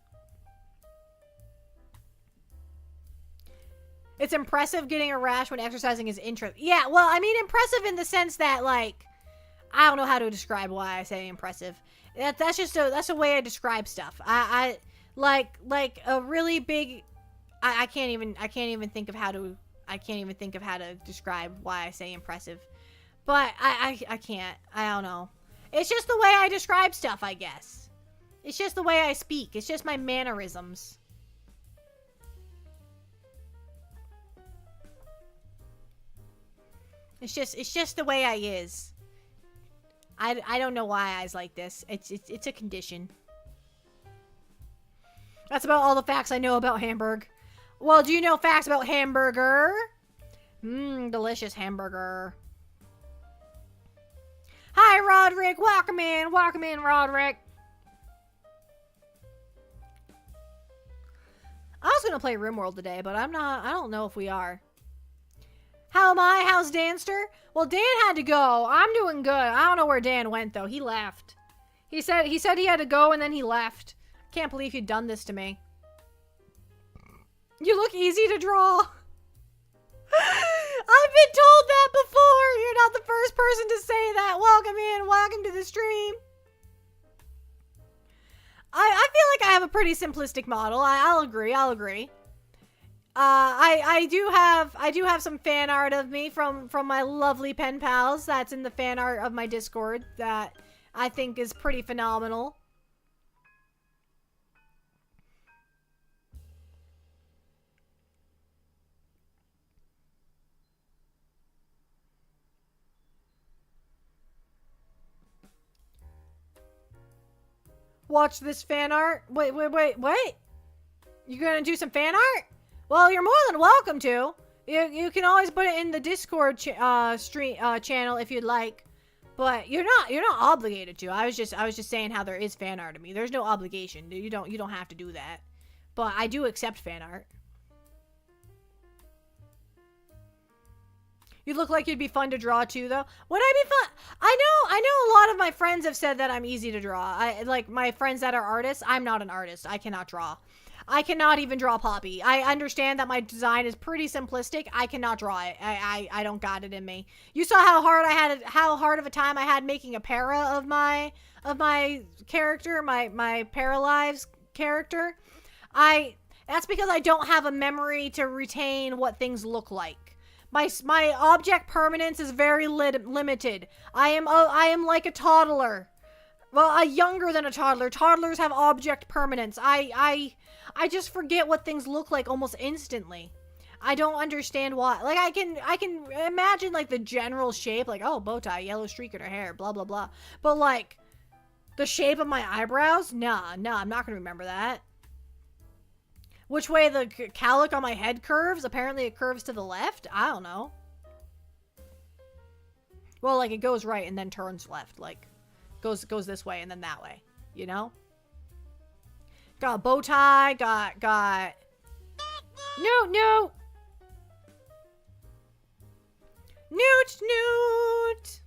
It's impressive getting a rash when exercising is interesting. Yeah, well, I mean impressive in the sense that, like, I don't know how to describe why I say impressive. That's a way I describe stuff. I like a really big I can't even think of how to describe why I say impressive. But I can't. I don't know. It's just the way I describe stuff, I guess. It's just the way I speak. It's just my mannerisms. It's just the way I is. I don't know why I's like this. It's a condition. That's about all the facts I know about Hamburg. Well, do you know facts about hamburger? Delicious hamburger. Hi, Roderick. Welcome in. Welcome in, Roderick. I was going to play RimWorld today, but I don't know if we are. How am I? How's Danster? Well, Dan had to go. I'm doing good. I don't know where Dan went, though. He left. He said he had to go, and then he left. Can't believe you'd done this to me. You look easy to draw. I've been told that before. You're not the first person to say that. Welcome in. Welcome to the stream. I feel like I have a pretty simplistic model. I'll agree. I do have some fan art of me from my lovely pen pals. That's in the fan art of my Discord that I think is pretty phenomenal. Watch this fan art. Wait. You're gonna do some fan art? Well, you're more than welcome to. You can always put it in the Discord channel if you'd like, but you're not obligated to. I was just saying how there is fan art of me. There's no obligation. You don't have to do that, but I do accept fan art. You look like you'd be fun to draw too, though. Would I be fun? I know a lot of my friends have said that I'm easy to draw. Like my friends that are artists. I'm not an artist. I cannot draw. I cannot even draw Poppy. I understand that my design is pretty simplistic. I cannot draw it. I don't got it in me. You saw how hard of a time I had making a para of my character, my Paralives character. That's because I don't have a memory to retain what things look like. My object permanence is very limited. I am like a toddler. Well, younger than a toddler. Toddlers have object permanence. I just forget what things look like almost instantly. I don't understand why. Like I can imagine like the general shape, like oh, bow tie, yellow streak in her hair, blah blah blah. But like the shape of my eyebrows, nah, I'm not gonna remember that. Which way the cowlick on my head curves? Apparently it curves to the left. I don't know. Well, like it goes right and then turns left. Like goes this way and then that way. You know? Got a bow tie. Got. No. Newt.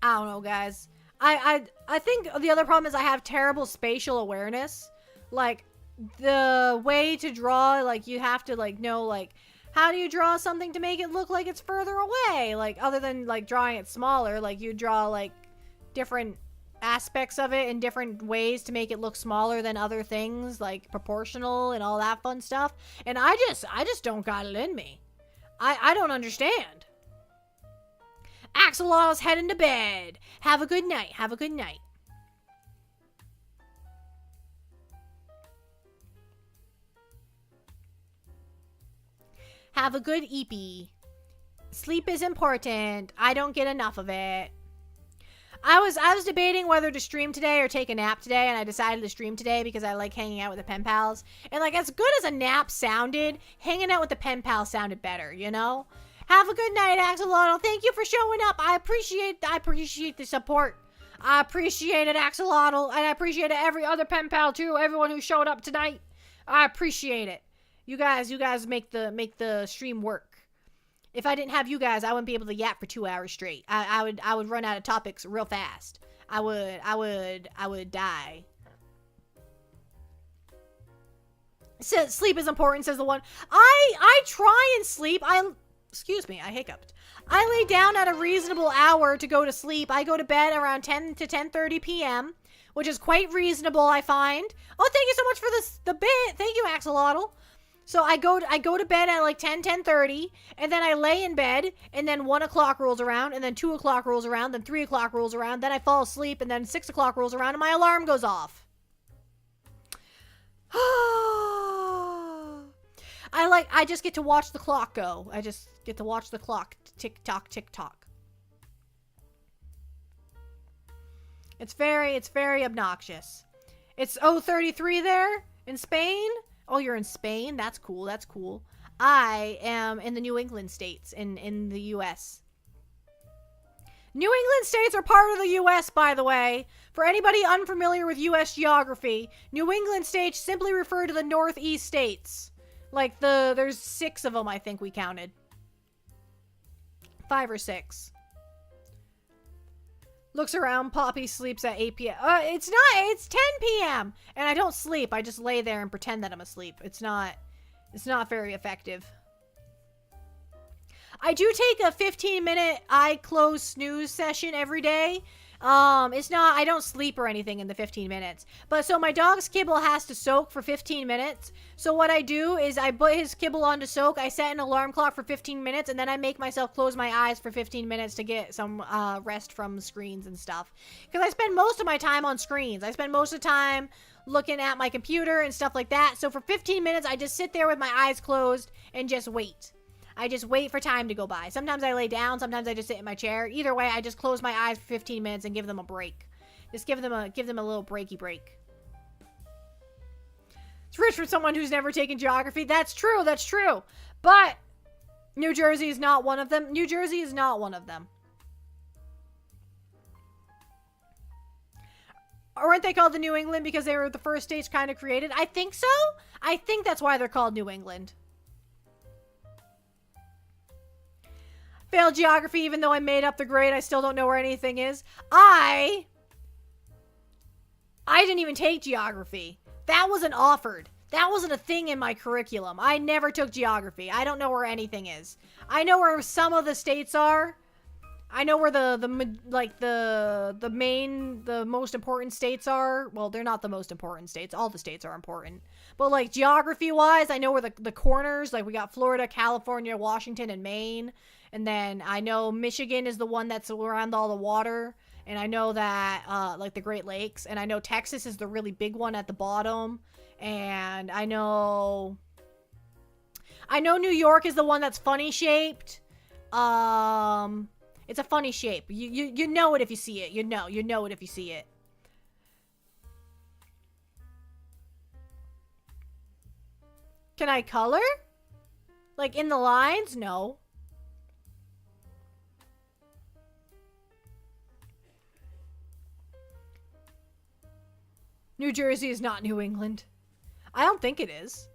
I don't know, guys. I think the other problem is I have terrible spatial awareness. Like, the way to draw, like, you have to, like, know, like, how do you draw something to make it look like it's further away? Like, other than, like, drawing it smaller, like, you draw, like, different aspects of it in different ways to make it look smaller than other things, like, proportional and all that fun stuff. And I just don't got it in me. I don't understand. Axolotl's heading to bed. Have a good night. Have a good night. Have a good eepee. Sleep is important. I don't get enough of it. I was debating whether to stream today or take a nap today, and I decided to stream today because I like hanging out with the pen pals. And like as good as a nap sounded, hanging out with the pen pals sounded better, you know? Have a good night, Axolotl. Thank you for showing up. I appreciate the support. I appreciate it, Axolotl, and I appreciate every other pen pal too. Everyone who showed up tonight. I appreciate it. You guys make the stream work. If I didn't have you guys, I wouldn't be able to yap for 2 hours straight. I would run out of topics real fast. I would die. Says sleep is important, says the one. I try and sleep. Excuse me, I hiccuped. I lay down at a reasonable hour to go to sleep. I go to bed around 10 to 10:30 p.m., which is quite reasonable, I find. Oh, thank you so much for the bit. Thank you, Axolotl. So I go to bed at like 10:30, and then I lay in bed, and then 1 o'clock rolls around, and then 2 o'clock rolls around, then 3 o'clock rolls around, then I fall asleep, and then 6 o'clock rolls around, and my alarm goes off. I just get to watch the clock go. I just get to watch the clock tick-tock, tick-tock. It's very obnoxious. It's 0:33 there in Spain. Oh, you're in Spain? That's cool. That's cool. I am in the New England states in the U.S. New England states are part of the U.S., by the way. For anybody unfamiliar with U.S. geography, New England states simply refer to the Northeast states. Like there's 6 of them, I think we counted. 5 or 6. Looks around, Poppy sleeps at 8 p.m. It's 10 p.m. And I don't sleep. I just lay there and pretend that I'm asleep. It's not very effective. I do take a 15-minute eye close snooze session every day. I don't sleep or anything in the 15 minutes. But so my dog's kibble has to soak for 15 minutes. So what I do is I put his kibble on to soak. I set an alarm clock for 15 minutes and then I make myself close my eyes for 15 minutes to get some rest from screens and stuff. Because I spend most of my time on screens. I spend most of the time looking at my computer and stuff like that. So for 15 minutes, I just sit there with my eyes closed and just wait. I just wait for time to go by. Sometimes I lay down. Sometimes I just sit in my chair. Either way, I just close my eyes for 15 minutes and give them a break. Just give them a little breaky break. It's rich for someone who's never taken geography. That's true. That's true. But New Jersey is not one of them. New Jersey is not one of them. Aren't they called the New England because they were the first states kind of created? I think so. I think that's why they're called New England. Failed geography, even though I made up the grade. I still don't know where anything is. I didn't even take geography. That wasn't offered. That wasn't a thing in my curriculum. I never took geography. I don't know where anything is. I know where some of the states are. I know where the most important states are. Well, they're not the most important states. All the states are important. But like geography-wise, I know where the corners, like we got Florida, California, Washington, and Maine. And then I know Michigan is the one that's around all the water. And I know that, like the Great Lakes. And I know Texas is the really big one at the bottom. And I know New York is the one that's funny shaped. It's a funny shape. You know it if you see it. You know it if you see it. Can I color? Like in the lines? No. New Jersey is not New England. I don't think it is.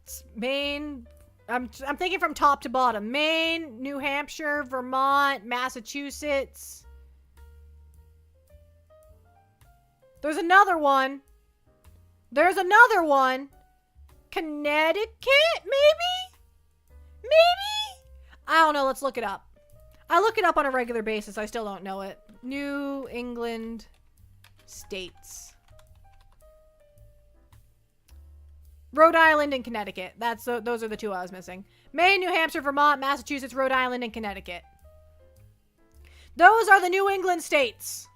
It's Maine. I'm thinking from top to bottom. Maine, New Hampshire, Vermont, Massachusetts. There's another one. There's another one. Connecticut, maybe? Maybe? I don't know. Let's look it up. I look it up on a regular basis. I still don't know it. New England states. Rhode Island and Connecticut. Those are the 2 I was missing. Maine, New Hampshire, Vermont, Massachusetts, Rhode Island, and Connecticut. Those are the New England states.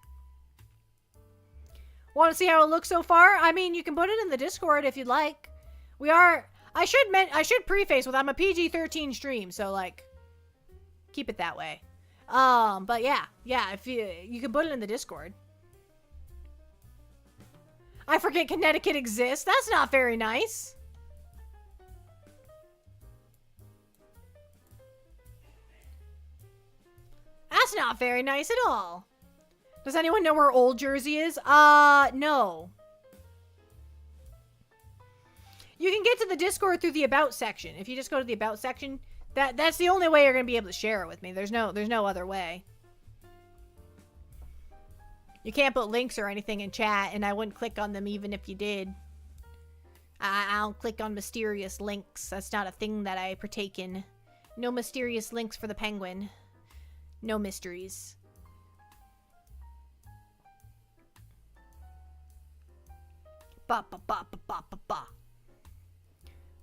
Want to see how it looks so far? I mean, you can put it in the Discord if you'd like. I should preface with I'm a PG-13 stream, so like keep it that way. But yeah, if you can put it in the Discord. I forget Connecticut exists. That's not very nice. That's not very nice at all. Does anyone know where Old Jersey is? No. You can get to the Discord through the About section. If you just go to the About section, that's the only way you're going to be able to share it with me. There's no other way. You can't put links or anything in chat, and I wouldn't click on them even if you did. I don't click on mysterious links. That's not a thing that I partake in. No mysterious links for the penguin. No mysteries. Ba ba ba ba ba ba ba.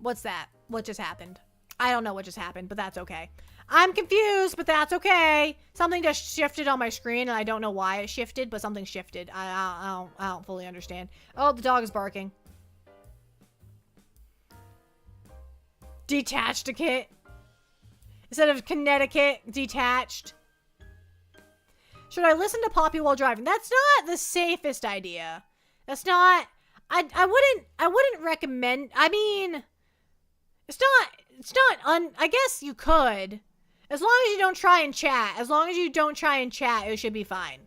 What's that? What just happened? I don't know what just happened, but that's okay. I'm confused, but that's okay. Something just shifted on my screen, and I don't know why it shifted, but something shifted. I don't fully understand. Oh, the dog is barking. Detached a kit. Instead of Connecticut, detached. Should I listen to Poppy while driving? That's not the safest idea. That's not... I wouldn't recommend... I mean... I guess you could. As long as you don't try and chat. As long as you don't try and chat, it should be fine.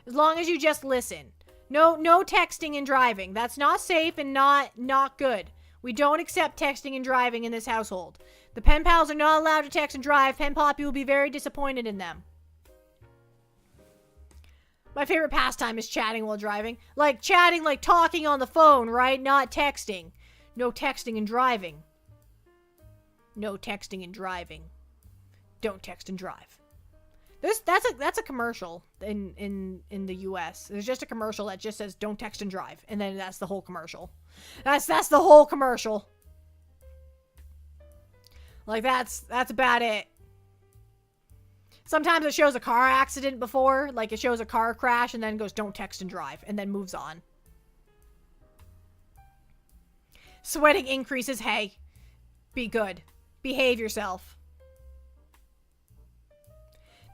As long as you just listen. No texting and driving. That's not safe and not good. We don't accept texting and driving in this household. The pen pals are not allowed to text and drive. Pen Poppy will be very disappointed in them. My favorite pastime is chatting while driving. Like chatting, like talking on the phone, right? Not texting. No texting and driving. No texting and driving. Don't text and drive. That's a commercial in the US. There's just a commercial that just says don't text and drive, and then that's the whole commercial. That's the whole commercial. Like that's about it. Sometimes it shows a car accident before, like it shows a car crash and then goes don't text and drive and then moves on. Sweating increases. Hey, be good. Behave yourself.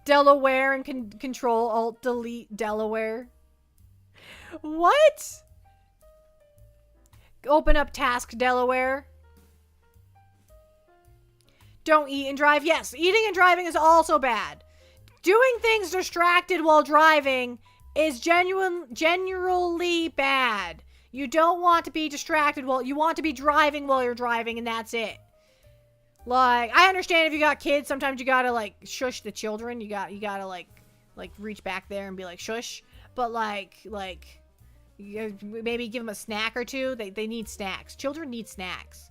Delaware and control alt delete Delaware. What? Open up task Delaware. Don't eat and drive. Yes, eating and driving is also bad. Doing things distracted while driving is generally bad. You don't want to be distracted while you want to be driving while you're driving, and that's it. Like, I understand if you got kids, sometimes you gotta like shush the children. You gotta like reach back there and be like shush. But like maybe give them a snack or two. They need snacks. Children need snacks.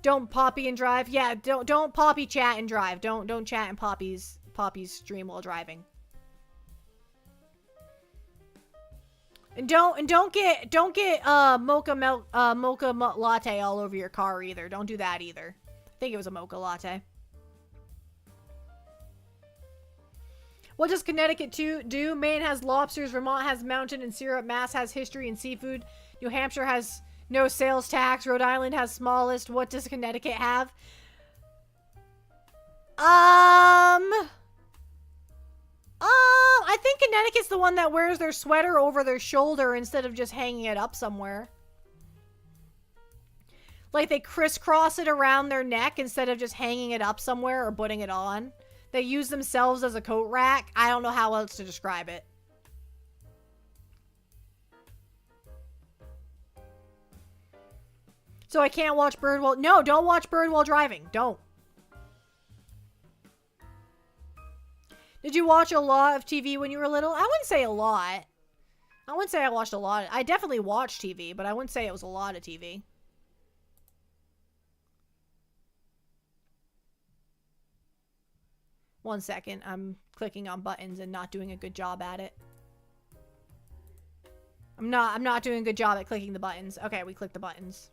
Don't Poppy and drive. Yeah, don't Poppy chat and drive. Don't chat in Poppy's stream while driving. And don't get mocha latte all over your car either. Don't do that either. I think it was a mocha latte. What does Connecticut do? Maine has lobsters, Vermont has mountain and syrup, Mass has history and seafood, New Hampshire has no sales tax, Rhode Island has smallest. What does Connecticut have? I think Connecticut's the one that wears their sweater over their shoulder instead of just hanging it up somewhere. Like they crisscross it around their neck instead of just hanging it up somewhere or putting it on. They use themselves as a coat rack. I don't know how else to describe it. So I can't watch Bird while... No, don't watch Bird while driving. Don't. Did you watch a lot of TV when you were little? I wouldn't say a lot. I wouldn't say I watched a lot. I definitely watched TV, but I wouldn't say it was a lot of TV. One second. I'm clicking on buttons and not doing a good job at it. I'm not doing a good job at clicking the buttons. Okay, we clicked the buttons.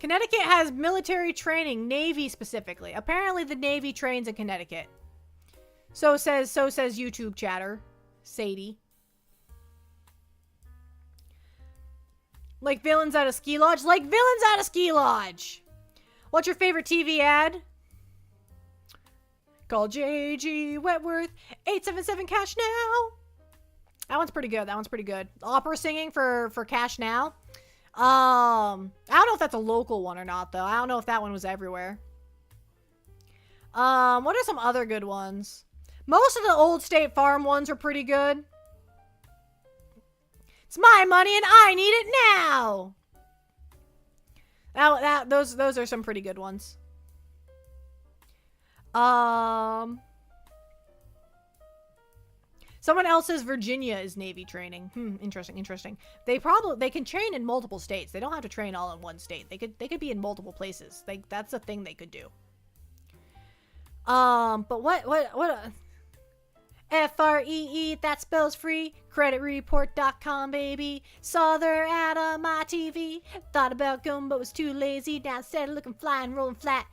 Connecticut has military training, Navy specifically. Apparently the Navy trains in Connecticut. So says YouTube chatter. Sadie. Like villains at a ski lodge? Like villains at a ski lodge! What's your favorite TV ad? Call JG Wetworth. 877 cash now. That one's pretty good. That one's pretty good. Opera singing for cash now. I don't know if that's a local one or not, though. I don't know if that one was everywhere. What are some other good ones? Most of the old State Farm ones are pretty good. It's my money and I need it now. Those are some pretty good ones. Someone else says Virginia is Navy training. Interesting. They can train in multiple states. They don't have to train all in one state. They could be in multiple places. That's a thing they could do. But what FREE, that spells free. Creditreport.com, baby. Saw their ad on my TV. Thought about going, but was too lazy. Now instead of looking fly and rolling flat.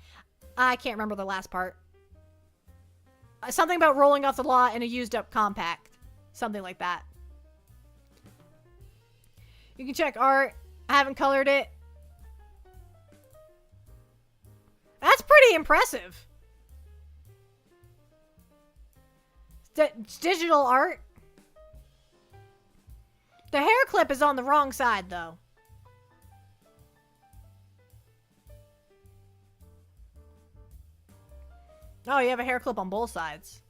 I can't remember the last part. Something about rolling off the lot in a used up compact. Something like that. You can check art. I haven't colored it. That's pretty impressive. It's digital art. The hair clip is on the wrong side, though. Oh, you have a hair clip on both sides.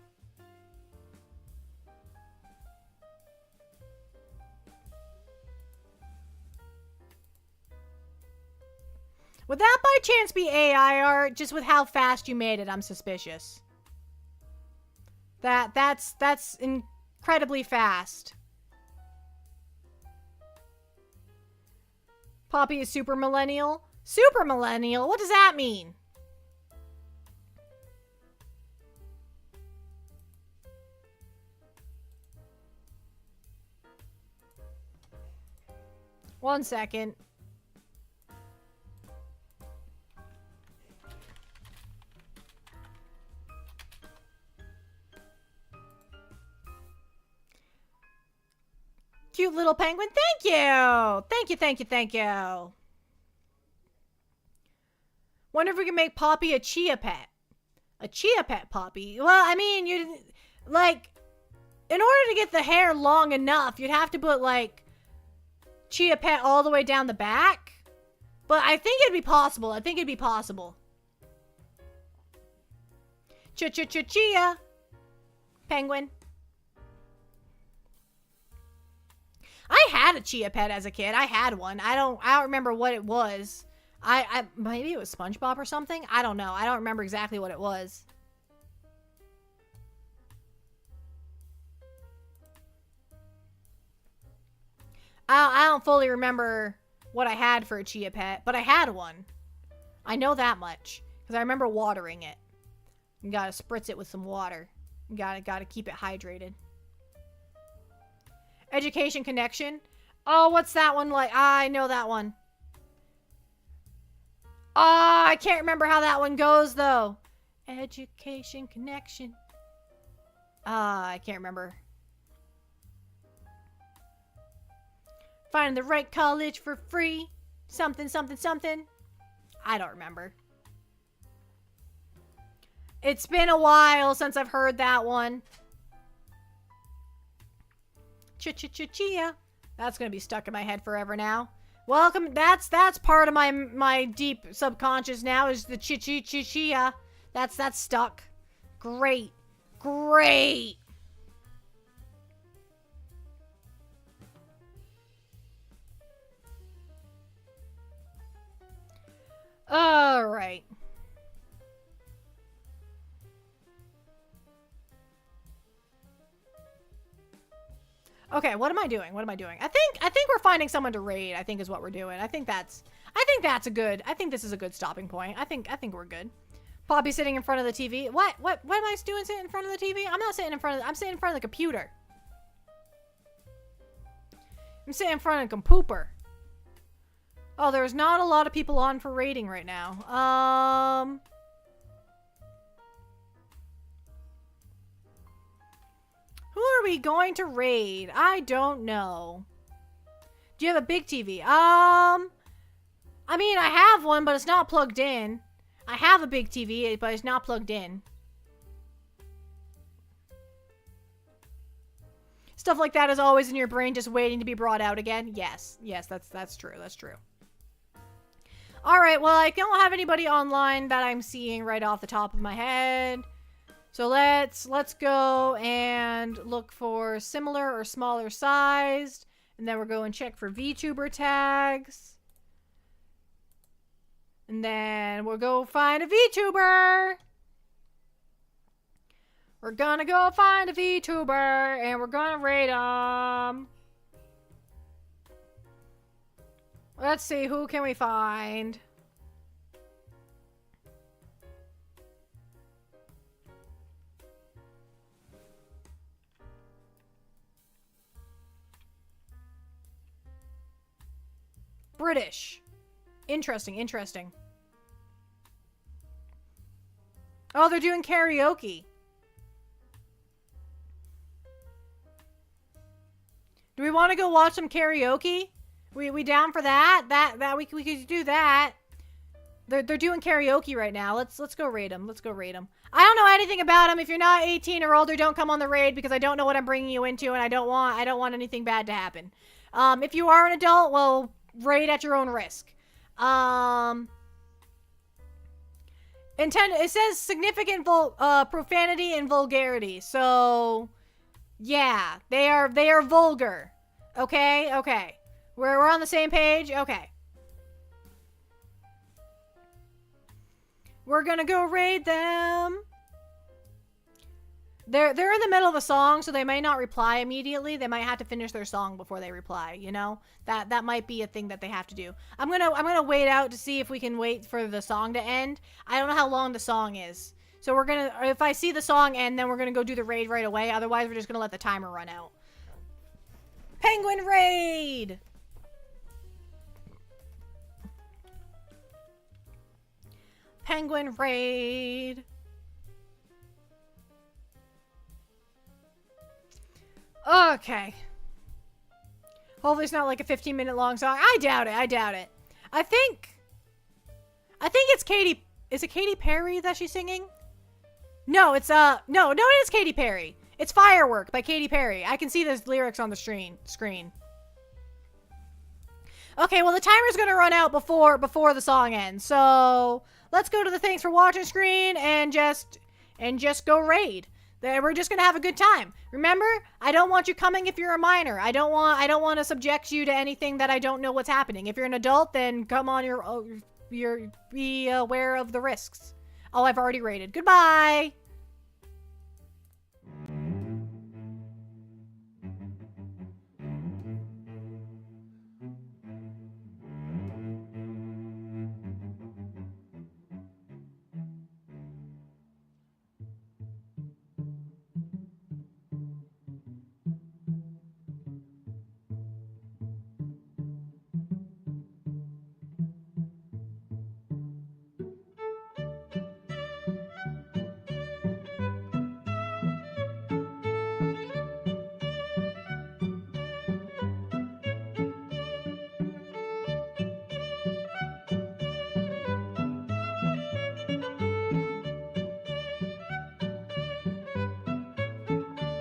Would that by chance be AI art? Just with how fast you made it, I'm suspicious. That's incredibly fast. Poppy is super millennial. Super millennial? What does that mean? One second. Cute little penguin. Thank you. Thank you, thank you, thank you. Wonder if we can make Poppy a chia pet. A chia pet, Poppy. Well, I mean, you like, in order to get the hair long enough, you'd have to put, like, chia pet all the way down the back. But I think it'd be possible. I think it'd be possible. Chia. Penguin. I had a chia pet as a kid. I had one. I don't remember what it was. I maybe it was SpongeBob or something. I don't know. I don't remember exactly what it was. I don't fully remember what I had for a chia pet, but I had one. I know that much because I remember watering it. You gotta spritz it with some water. You gotta keep it hydrated. Education Connection. Oh, what's that one like? I know that one. Oh, I can't remember how that one goes, though. Education Connection. I can't remember. Finding the right college for free. Something, something, something. I don't remember. It's been a while since I've heard that one. Chia. That's gonna be stuck in my head forever now. Welcome. That's part of my deep subconscious now is the chia. That's stuck. Great. All right. Okay, what am I doing? I think we're finding someone to raid, I think is what we're doing. I think this is a good stopping point. I think we're good. Poppy sitting in front of the TV. What am I doing sitting in front of the TV? I'm not sitting in front of I'm sitting in front of the computer. I'm sitting in front of a compooper. Oh, there's not a lot of people on for raiding right now. Who are we going to raid? I don't know. Do you have a big TV? I mean, I have one, but it's not plugged in. I have a big TV, but it's not plugged in. Stuff like that is always in your brain, just waiting to be brought out again. Yes, that's true. That's true. All right, well, I don't have anybody online that I'm seeing right off the top of my head. So let's go and look for similar or smaller sized. And then we'll go and check for VTuber tags. And then we'll go find a VTuber. We're gonna go find a VTuber and we're gonna raid them. Let's see, who can we find? British. Interesting. Oh, they're doing karaoke. Do we want to go watch some karaoke? We down for that? That we could do that. They're doing karaoke right now. Let's go raid them. I don't know anything about them. If you're not 18 or older, don't come on the raid because I don't know what I'm bringing you into, and I don't want anything bad to happen. If you are an adult, well, raid at your own risk. It says significant profanity and vulgarity. So, yeah, they are vulgar. Okay, okay. We're on the same page. Okay. We're gonna go raid them. They're in the middle of a song, so they may not reply immediately. They might have to finish their song before they reply, you know? That might be a thing that they have to do. I'm gonna wait out to see if we can wait for the song to end. I don't know how long the song is. So we're gonna, if I see the song end, then we're gonna go do the raid right away. Otherwise, we're just gonna let the timer run out. Penguin raid! Penguin raid! Okay. Hopefully it's not like a 15-minute long song. I doubt it. I doubt it. I think it's Katy. Is it Katy Perry that she's singing? No, it's no, it is Katy Perry. It's Firework by Katy Perry. I can see those lyrics on the screen. Okay, well the timer's gonna run out before the song ends. So let's go to the thanks for watching screen and just go raid. We're just gonna have a good time. Remember, I don't want you coming if you're a minor. I don't want to subject you to anything that I don't know what's happening. If you're an adult, then come on, be aware of the risks. Oh, I've already raided. Goodbye.